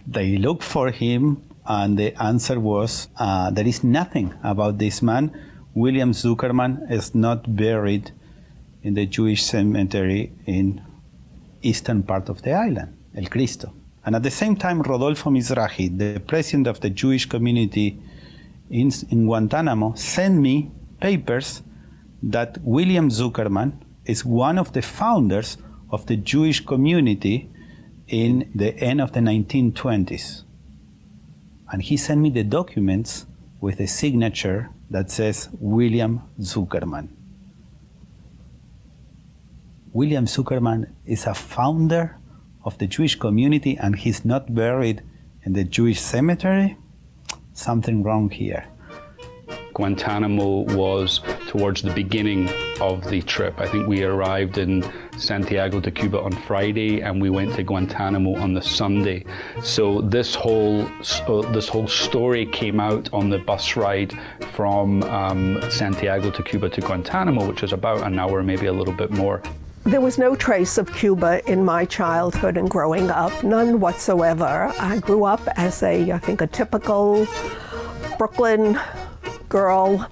They looked for him, and the answer was, there is nothing about this man. William Zuckerman is not buried in the Jewish cemetery in eastern part of the island, El Cristo. And at the same time, Rodolfo Mizrahi, the president of the Jewish community in Guantanamo, sent me papers that William Zuckerman is one of the founders of the Jewish community in the end of the 1920s. And he sent me the documents with a signature that says William Zuckerman. William Zuckerman is a founder of the Jewish community, and he's not buried in the Jewish cemetery? Something wrong here. Guantanamo was towards the beginning of the trip. I think we arrived in Santiago de Cuba on Friday, and we went to Guantanamo on the Sunday. So this whole story came out on the bus ride from Santiago de Cuba to Guantanamo, which is about an hour, maybe a little bit more. There was no trace of Cuba in my childhood and growing up, none whatsoever. I grew up as I think a typical Brooklyn girl,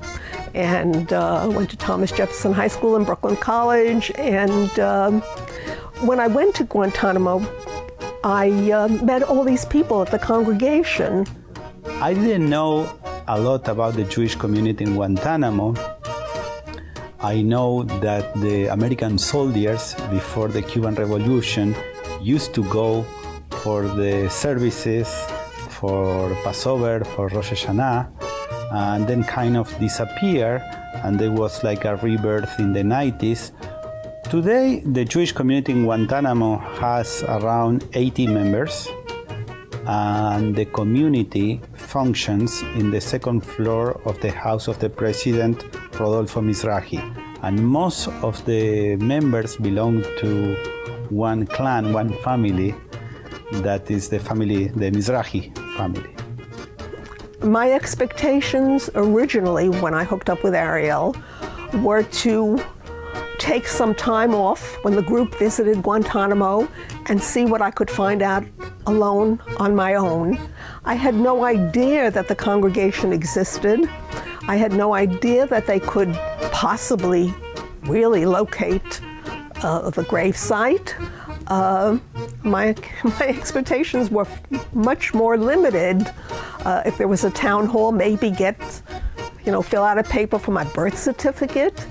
and went to Thomas Jefferson High School and Brooklyn College. And when I went to Guantanamo, I met all these people at the congregation. I didn't know a lot about the Jewish community in Guantanamo. I know that the American soldiers before the Cuban Revolution used to go for the services, for Passover, for Rosh Hashanah, and then kind of disappear, and there was like a rebirth in the 90s. Today, the Jewish community in Guantanamo has around 80 members, and the community functions in the second floor of the house of the president, Rodolfo Mizrahi. And most of the members belong to one clan, one family, that is the Mizrahi family. My expectations originally, when I hooked up with Ariel, were to take some time off when the group visited Guantanamo and see what I could find out alone on my own. I had no idea that the congregation existed. I had no idea that they could possibly really locate the grave site. My expectations were much more limited. If there was a town hall, maybe fill out a paper for my birth certificate.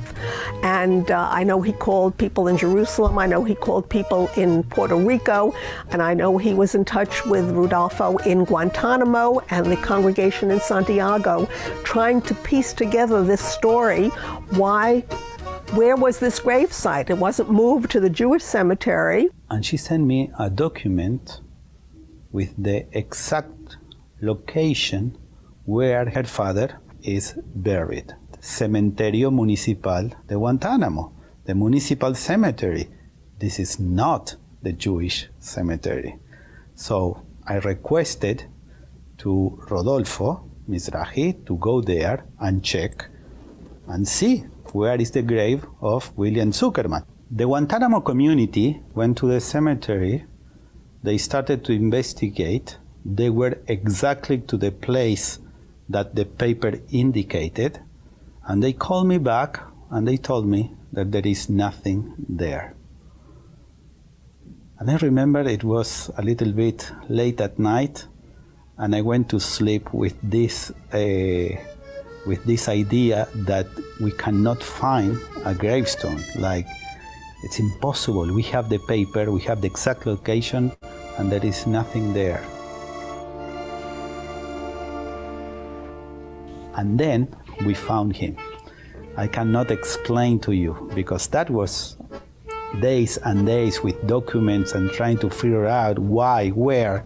And I know he called people in Jerusalem, I know he called people in Puerto Rico, and I know he was in touch with Rudolfo in Guantanamo and the congregation in Santiago, trying to piece together this story. Where was this grave site? It wasn't moved to the Jewish cemetery. And she sent me a document with the exact location where her father is buried. Cementerio Municipal de Guantanamo, the municipal cemetery. This is not the Jewish cemetery. So I requested to Rodolfo Mizrahi to go there and check and see where is the grave of William Zuckerman. The Guantanamo community went to the cemetery. They started to investigate. They were exactly to the place that the paper indicated. And they called me back and they told me that there is nothing there. And I remember it was a little bit late at night, and I went to sleep with this idea that we cannot find a gravestone. Like, it's impossible. We have the paper, we have the exact location, and there is nothing there. And then we found him. I cannot explain to you, because that was days and days with documents and trying to figure out why, where.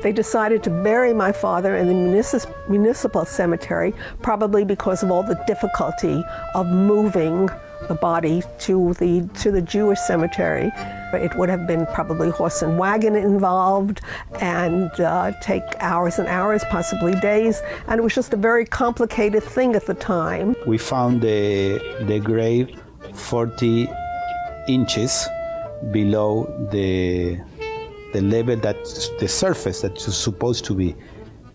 They decided to bury my father in the municipal cemetery, probably because of all the difficulty of moving the body to the Jewish cemetery. It would have been probably horse and wagon involved and take hours and hours, possibly days, and it was just a very complicated thing at the time. We found the grave 40 inches below the level the surface that is supposed to be.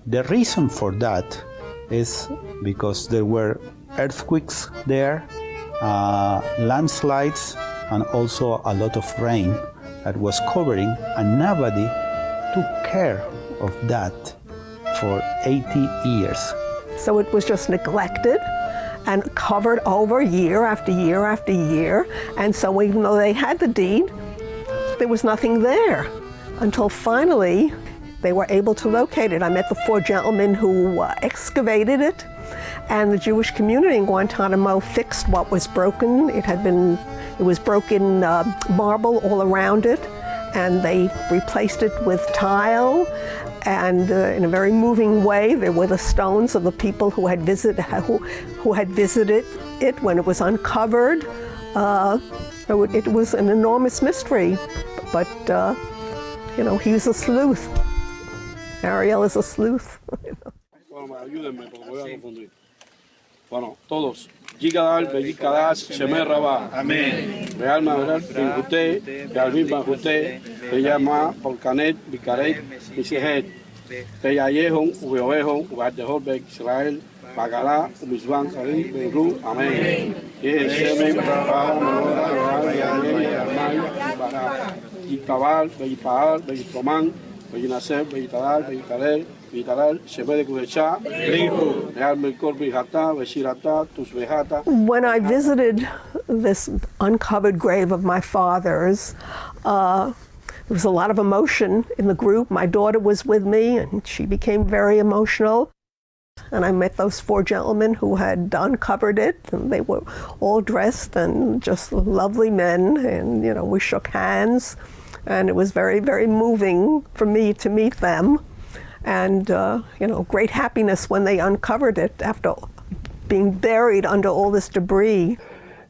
The reason for that is because there were earthquakes there, landslides, and also a lot of rain that was covering, and nobody took care of that for 80 years. So it was just neglected and covered over year after year after year. And so even though they had the deed, there was nothing there until finally they were able to locate it. I met the 4 gentlemen who excavated it, and the Jewish community in Guantanamo fixed what was broken. It was broken marble all around it, and they replaced it with tile. And in a very moving way, there were the stones of the people who had visited it when it was uncovered. It was an enormous mystery, but he's a sleuth. Ariel is a sleuth. Bueno, ayúdenme porque voy a confundir. Bueno, todos. Gigadal, Begikadas, Shemer Rabá. Amén. Real Madral, Binjute, Realvin Banjute, Bellama, Polcanet, Bicaret, Misehet, Bellallejón, Ubeovejon, Ubardejol, Beg Israel, Bagalá, Umizban, Karim, Benru. Amén. Y Shemen, Rabá, Mora, Real, Armay, Bará. Gicabal, Begipaal, Begitoman, Beginasef, Begitadal, Begitarel, Vitalal, Shebe de Kudecha, Real Melkor Bihata, Beshirata, Tusbehata. When I visited this uncovered grave of my father's, there was a lot of emotion in the group. My daughter was with me, and she became very emotional. And I met those 4 gentlemen who had uncovered it, and they were all dressed and just lovely men, and we shook hands, and it was very, very moving for me to meet them. And great happiness when they uncovered it after being buried under all this debris.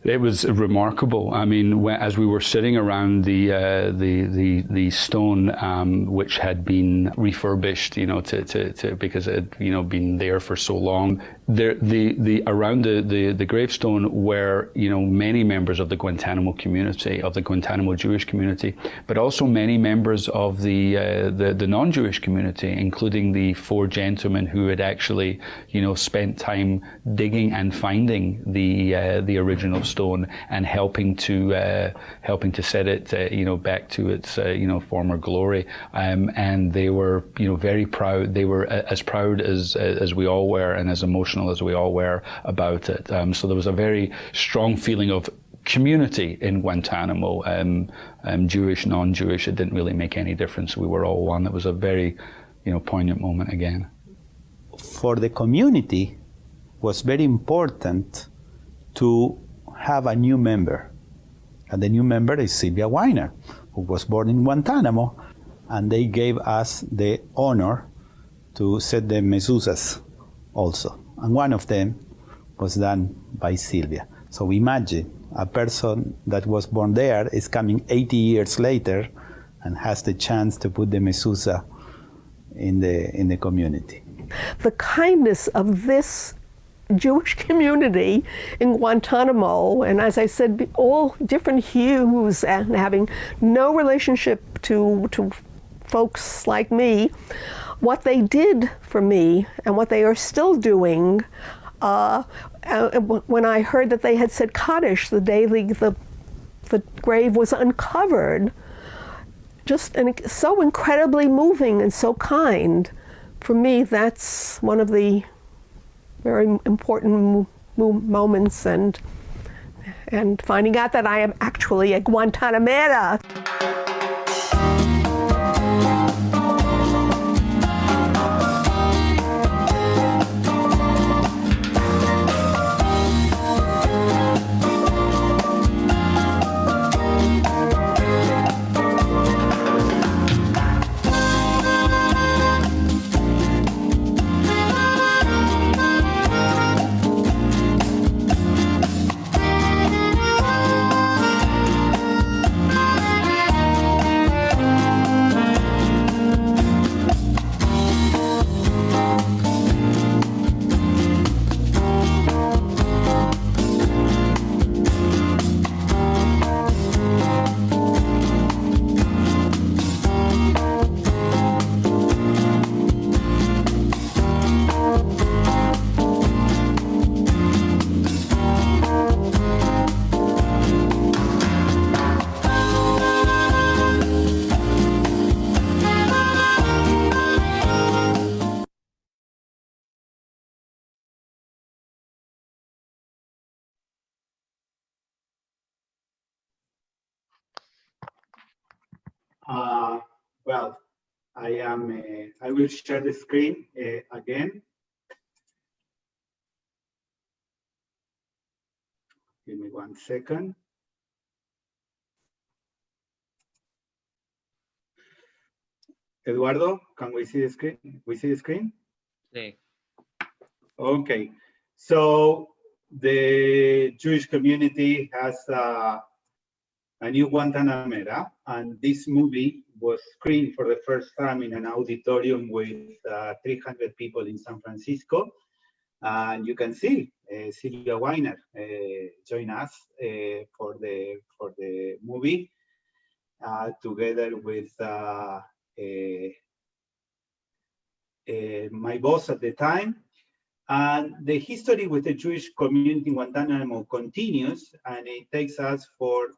It was remarkable. I mean, as we were sitting around the stone, which had been refurbished, because it had been there for so long, around the gravestone were, many members of the Guantanamo community, of the Guantanamo Jewish community, but also many members of the non-Jewish community, including the 4 gentlemen who had actually, spent time digging and finding the original stone and helping to set it, back to its, former glory. And they were, very proud. They were as proud as we all were, and as emotional as we all were about it. So there was a very strong feeling of community in Guantanamo, Jewish, non-Jewish. It didn't really make any difference. We were all one. It was a very, poignant moment again. For the community, it was very important to have a new member. And the new member is Sylvia Weiner, who was born in Guantanamo, and they gave us the honor to set the mezuzahs also. And one of them was done by Sylvia. So imagine a person that was born there is coming 80 years later and has the chance to put the mezuzah in the community. The kindness of this Jewish community in Guantanamo, and as I said, all different hues and having no relationship to folks like me, what they did for me and what they are still doing. When I heard that they had said Chodesh the day the grave was uncovered, so incredibly moving and so kind. For me, that's one of the very important moments, and finding out that I am actually a Guantanamera. Well, I will share the screen again. Give me 1 second. Eduardo, can we see the screen? We see the screen? Sí. Okay, so the Jewish community has a new Guantanamera, and this movie was screened for the first time in an auditorium with 300 people in San Francisco. And you can see Sylvia Weiner join us for the movie, together with my boss at the time. And the history with the Jewish community in Guantanamo continues, and it takes us for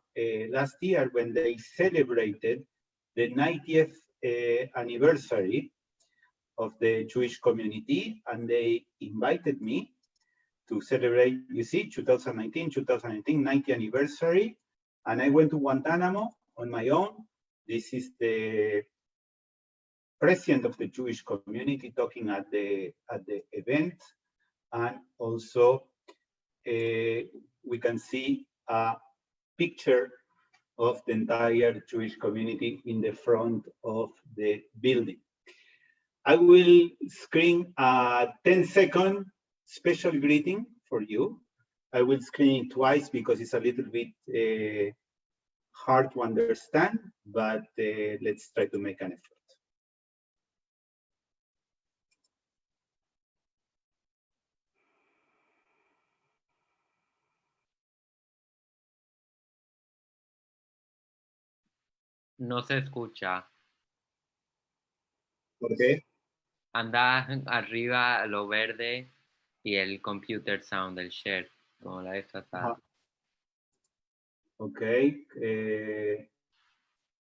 last year when they celebrated the 90th anniversary of the Jewish community, and they invited me to celebrate, you see, 2019, 90th anniversary, and I went to Guantanamo on my own. This is the president of the Jewish community talking at the event, and also we can see a picture of the entire Jewish community in the front of the building. I will screen a 10-second special greeting for you. I will screen it twice because it's a little bit hard to understand, but let's try to make an effort. No se escucha. ¿Por qué? Anda arriba lo verde y el computer sound, el share, como la vez pasada. Ajá. Ok.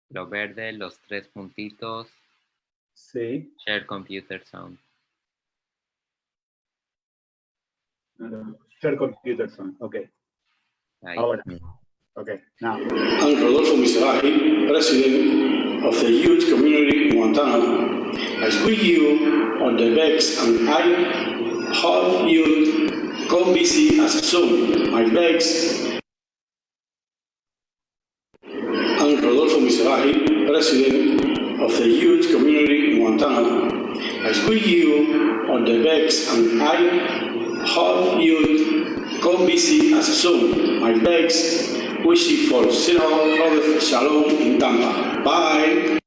Lo verde, los 3 puntitos. Sí. Share computer sound. Share computer sound. Ok. Ahí. Ahora. Ok. Now. I'm Rodolfo Mizrahi, president of the youth community in Guantanamo. I greet you on the Bex, and I hope you come visit us soon. My Bex. I'm Rodolfo Mizrahi, president of the youth community in Guantanamo. I greet you on the Bex, and I hope you come visit us soon. My Bex. Wishing for zero shalom in Tampa. Bye.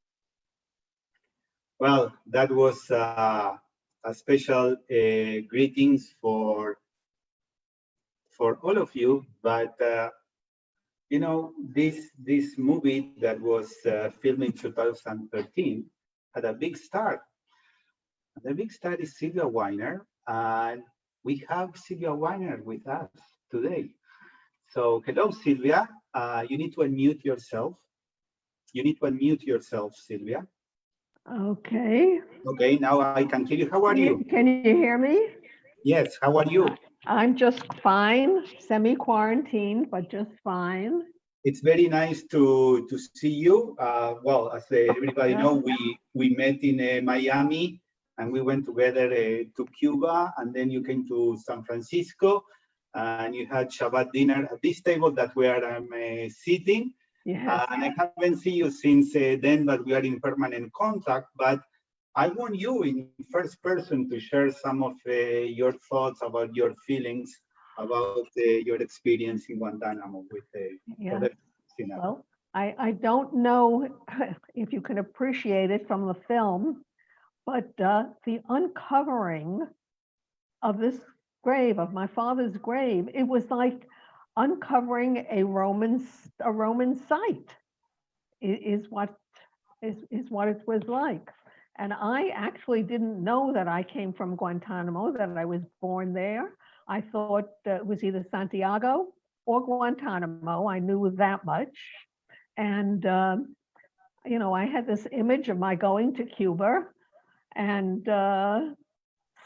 Well, that was a special greetings for all of you. But you know, this movie that was filmed in 2013 had a big star. The big star is Sylvia Weiner, and we have Sylvia Weiner with us today. So, hello, Sylvia. You need to unmute yourself. You need to unmute yourself, Sylvia. Okay. Okay, now I can hear you. How are you? Can you hear me? Yes, how are you? I'm just fine, semi-quarantined, but just fine. It's very nice to see you. Well, as everybody know, we met in Miami, and we went together to Cuba, and then you came to San Francisco, and you had Shabbat dinner at this table that we are sitting. Yes. And I haven't seen you since then, but we are in permanent contact. But I want you in first person to share some of your thoughts about your feelings about your experience in Guantanamo with Yeah. Well, I don't know if you can appreciate it from the film, but the uncovering of this grave, of my father's grave, it was like uncovering a Roman site is what it was like. And I actually didn't know that I came from Guantanamo, that I was born there. I thought it was either Santiago or Guantanamo. I knew that much. And, you know, I had this image of my going to Cuba and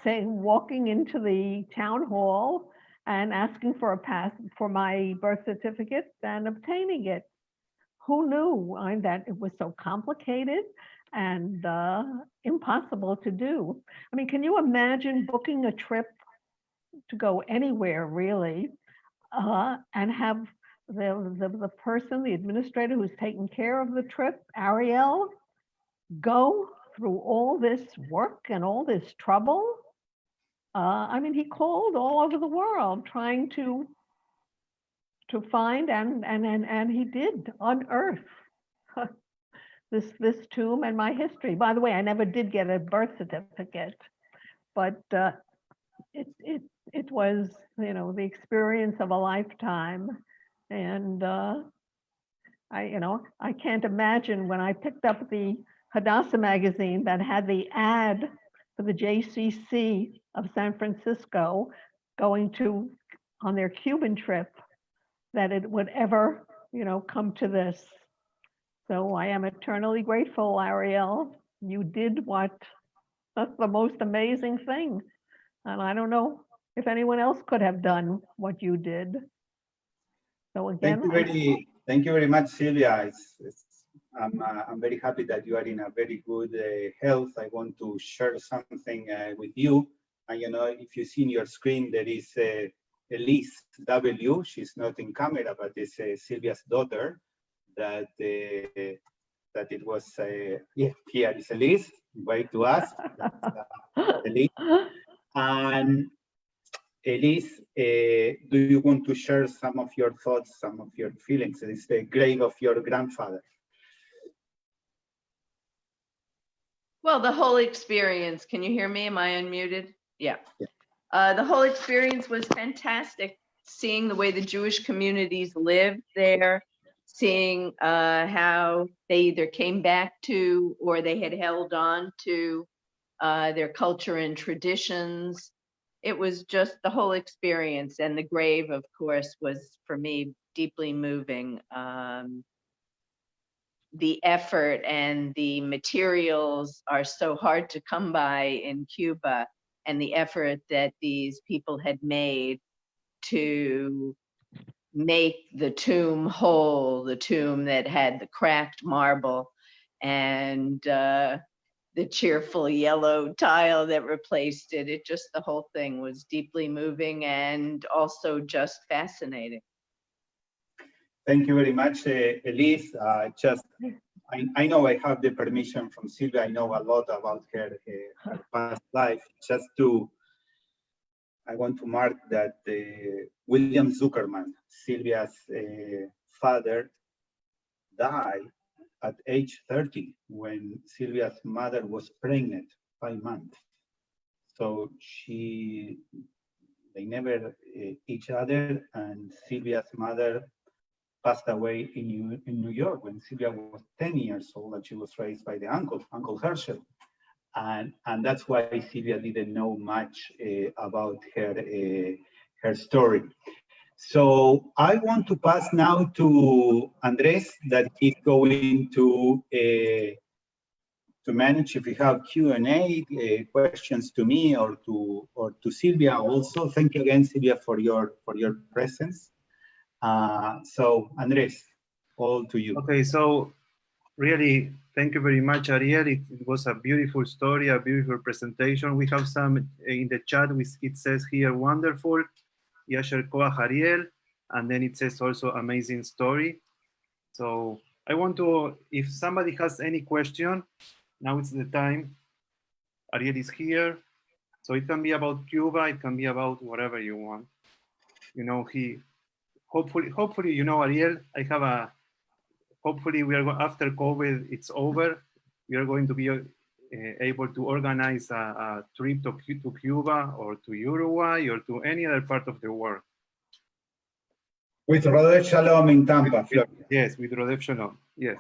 walking into the town hall and asking for a pass for my birth certificate and obtaining it. Who knew that it was so complicated and impossible to do? I mean, can you imagine booking a trip to go anywhere really and have the person, the administrator who's taking care of the trip, Ariel, go through all this work and all this trouble? I mean, he called all over the world trying to find and he did unearth this tomb and my history. By the way, I never did get a birth certificate, but it was, you know, the experience of a lifetime. And I can't imagine when I picked up the Hadassah magazine that had the ad for the JCC of San Francisco going on their Cuban trip, that it would ever, you know, come to this. So I am eternally grateful, Ariel. You did that's the most amazing thing. And I don't know if anyone else could have done what you did. So again, thank you very much, Sylvia. I'm very happy that you are in a very good health. I want to share something with you. And you know, if you see in your screen, there is Elise W. She's not in camera, but it's Sylvia's daughter. That it was here is Elise. Wave to us. Elise. And Elise, do you want to share some of your thoughts, some of your feelings? It's the grave of your grandfather. Well, the whole experience, can you hear me? Am I unmuted? Yeah. The whole experience was fantastic, seeing the way the Jewish communities live there, seeing how they either came back to or they had held on to their culture and traditions. It was just the whole experience, and the grave, of course, was for me deeply moving. The effort and the materials are so hard to come by in Cuba, and the effort that these people had made to make the tomb whole, the tomb that had the cracked marble and the cheerful yellow tile that replaced it. It just, the whole thing was deeply moving and also just fascinating. Thank you very much, Elise. I know I have the permission from Sylvia. I know a lot about her past life. I want to mark that William Zuckerman, Sylvia's father, died at age 30 when Sylvia's mother was pregnant 5 months. So they never each other, and Sylvia's mother passed away in New York when Sylvia was 10 years old, and she was raised by the Uncle Herschel. And that's why Sylvia didn't know much about her story. So I want to pass now to Andres, that he's going to manage if we have Q&A questions to me or to Sylvia also. Thank you again, Sylvia, for your presence. So Andres, all to you. Okay, so really, thank you very much, Ariel. It was a beautiful story, a beautiful presentation. We have some in the chat. It says here, wonderful, Yasher Koach Ariel, and then it says also amazing story. So I want to, if somebody has any question, now it's the time. Ariel is here. So it can be about Cuba, it can be about whatever you want. You know, hopefully, you know, Ariel, hopefully we are, after COVID, it's over, we are going to be able to organize a trip to Cuba or to Uruguay or to any other part of the world. With Rosh Shalom in Tampa, Florida. Yes, with Rosh Shalom, yes.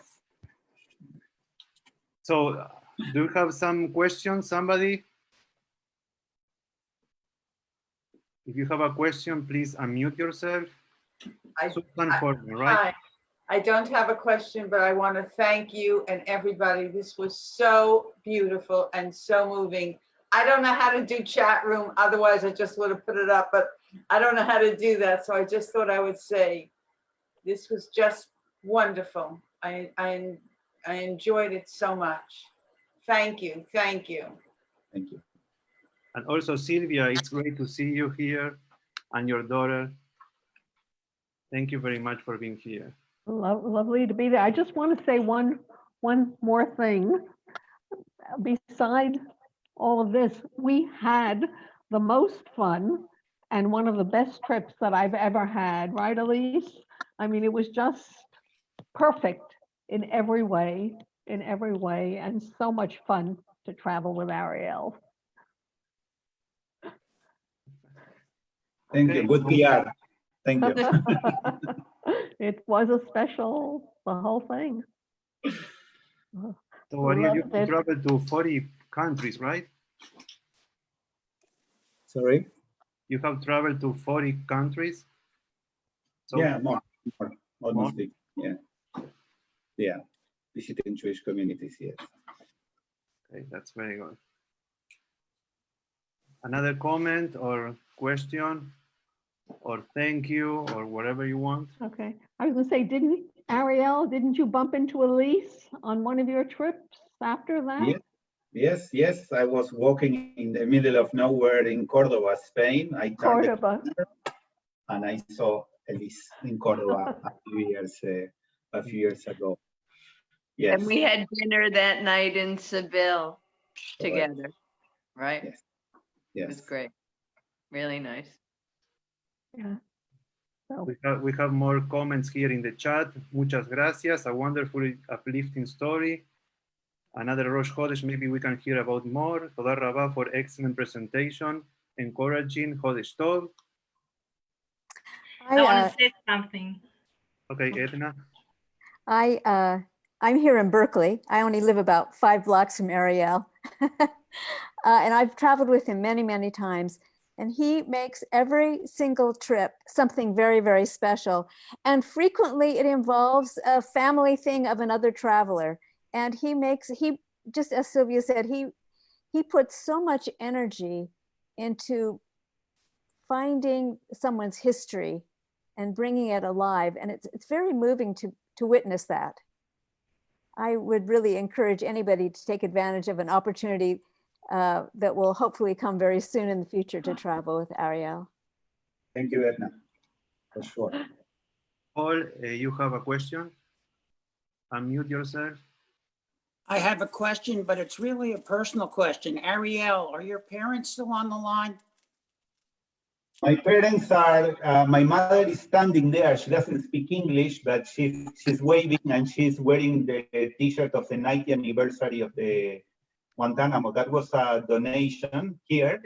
So, do you have some questions, somebody? If you have a question, please unmute yourself. Susan Foreman, right? Hi. I don't have a question, but I want to thank you and everybody. This was so beautiful and so moving. I don't know how to do chat room. Otherwise, I just would have put it up, but I don't know how to do that. So I just thought I would say this was just wonderful. I enjoyed it so much. Thank you. Thank you. Thank you. And also, Sylvia, it's great to see you here and your daughter. Thank you very much for being here. Lovely to be there. I just want to say one more thing. Beside all of this, we had the most fun and one of the best trips that I've ever had, right, Elise? I mean, it was just perfect in every way, and so much fun to travel with Ariel. Thank you. Good PR. Thank you. It was a special, the whole thing. So Ariel, you traveled to 40 countries, right? Sorry? You have traveled to 40 countries? So yeah, more almost. More? Yeah. Visiting Jewish communities, yes. Okay, that's very good. Another comment or question or thank you or whatever you want? Okay, I was gonna say, Ariel, didn't you bump into Elise on one of your trips after that? Yes. I was walking in the middle of nowhere in Cordoba, Spain. I turned the corner and I saw Elise in Cordoba a few years ago. Yes. And we had dinner that night in Seville together, right? Yes. It was great. Really nice. Yeah. So. We have more comments here in the chat. Muchas gracias. A wonderful, uplifting story. Another Rosh Chodesh, maybe we can hear about more. Toda Rabba for excellent presentation. Encouraging Chodesh Tov. I want to say something. Okay, Edna. I'm here in Berkeley. I only live about 5 blocks from Ariel. And I've traveled with him many, many times. And he makes every single trip something very, very special. And frequently it involves a family thing of another traveler. And he just as Sylvia said, he puts so much energy into finding someone's history and bringing it alive. And it's very moving to witness that. I would really encourage anybody to take advantage of an opportunity that will hopefully come very soon in the future to travel with Ariel. Thank you, Edna, for sure. Paul, you have a question? Unmute yourself. I have a question, but it's really a personal question. Ariel, are your parents still on the line? My parents are, my mother is standing there. She doesn't speak English, but she's waving and she's wearing the t-shirt of the 90th anniversary of the Guantanamo. That was a donation here.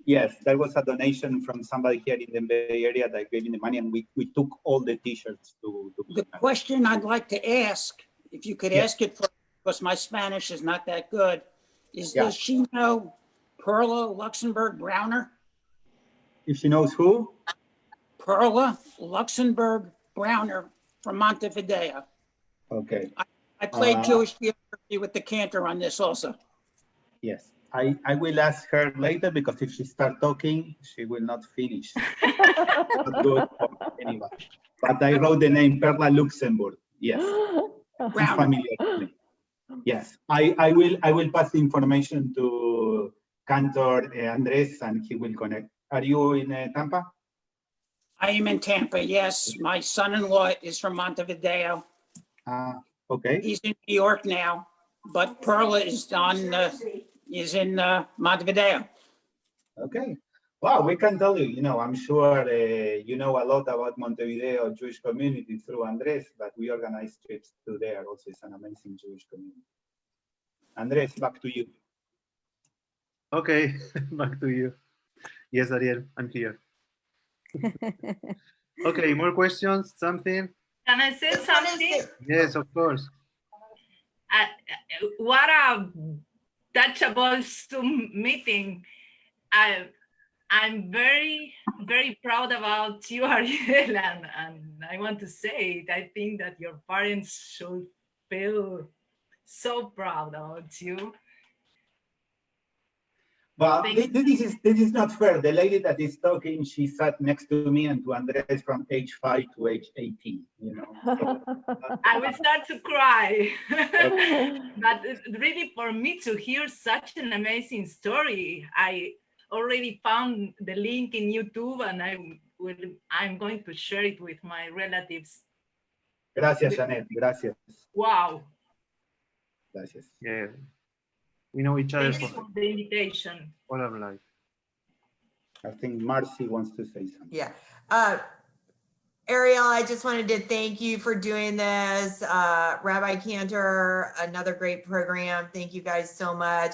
Yes, that was a donation from somebody here in the Bay Area that gave me the money, and we took all the t-shirts to The question I'd like to ask, if you could ask it for, because my Spanish is not that good, is does she know Perla Luxembourg Browner? If she knows who? Perla Luxembourg Browner from Montevideo. Okay. I played Jewish theology with the cantor on this also. Yes, I will ask her later, because if she starts talking, she will not finish. Not good for anybody. But I wrote the name Perla Luxembourg. Yes, she's familiar with me. Yes, I will pass the information to Cantor Andres, and he will connect. Are you in Tampa? I am in Tampa, yes. My son-in-law is from Montevideo. Okay. He's in New York now, but Perla is in Montevideo. Okay. Wow, we can tell you, I'm sure you know a lot about Montevideo Jewish community through Andres, but we organize trips to there also. It's an amazing Jewish community. Andres, back to you. Okay, back to you. Yes, Ariel, I'm here. Okay, more questions, something? Can I say something? Yes, of course. What a touchable Zoom meeting. I'm very, very proud about you, Ariel, and I want to say it. I think that your parents should feel so proud about you. But this is not fair. The lady that is talking, she sat next to me and to Andres from age 5 to age 18. I will start to cry. But really, for me to hear such an amazing story, I already found the link in YouTube, and I'm going to share it with my relatives. Gracias, Janet. Gracias. Wow. Gracias. Yeah. We know each other Thank you for the invitation. all our life. I think Marcy wants to say something. Yeah. Ariel, I just wanted to thank you for doing this. Rabbi Cantor, another great program. Thank you guys so much.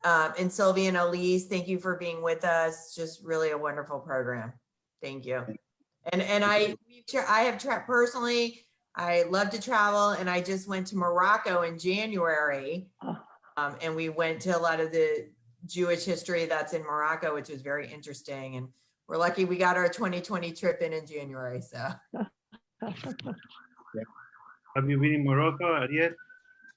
And Sylvia and Elise, thank you for being with us. Just really a wonderful program. Thank you. And I have traveled personally. I love to travel, and I just went to Morocco in January. And we went to a lot of the Jewish history that's in Morocco, which was very interesting. And we're lucky we got our 2020 trip in January. So. Have you been in Morocco, Ariel?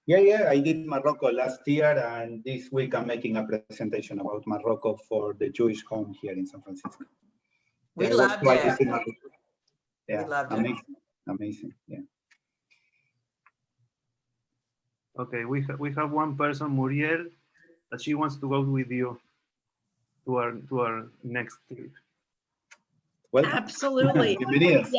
Yeah, I did Morocco last year, and this week I'm making a presentation about Morocco for the Jewish home here in San Francisco. We loved it. Yeah, we loved amazing, it. Amazing, yeah. Okay, we have one person, Muriel, that she wants to go with you to our next trip. Well, absolutely. Yes.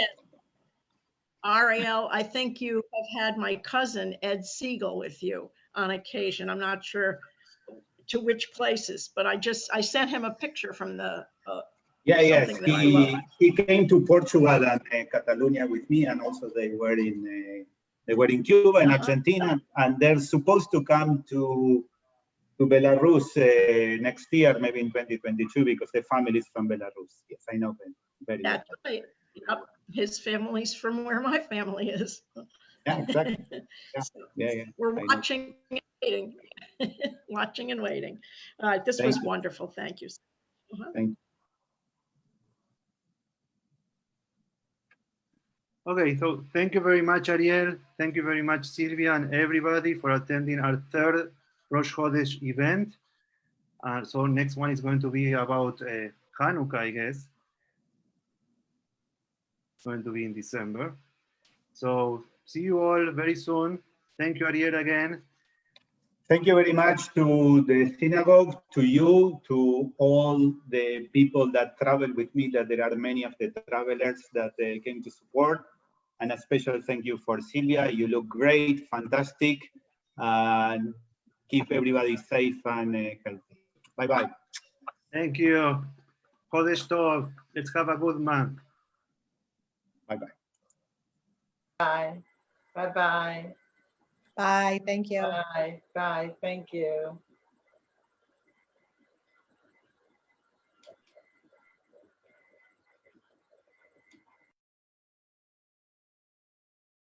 Ariel, I think you have had my cousin Ed Siegel with you on occasion. I'm not sure to which places, but I sent him a picture from the Yes, he came to Portugal and Catalonia with me, and also they were in Cuba and Argentina, and they're supposed to come to Belarus next year, maybe in 2022, because the family is from Belarus. Yes, I know them very well. Right. Yep, his family's from where my family is. Yeah, exactly. Yeah, So yeah. we're I know. watching and waiting, watching and waiting. This Thank was you. wonderful. Thank you. Uh-huh. Thank you. Okay, so thank you very much, Ariel. Thank you very much, Sylvia, and everybody for attending our third Rosh Chodesh event. So next one is going to be about Hanukkah, I guess. It's going to be in December. So see you all very soon. Thank you, Ariel, again. Thank you very much to the synagogue, to you, to all the people that travel with me, that there are many of the travelers that came to support. And a special thank you for Sylvia. You look great, fantastic. And keep everybody safe and healthy. Bye-bye. Thank you. Chodesh Tov. Let's have a good month. Bye-bye. Bye. Bye-bye. Bye. Thank you. Bye. Bye. Thank you.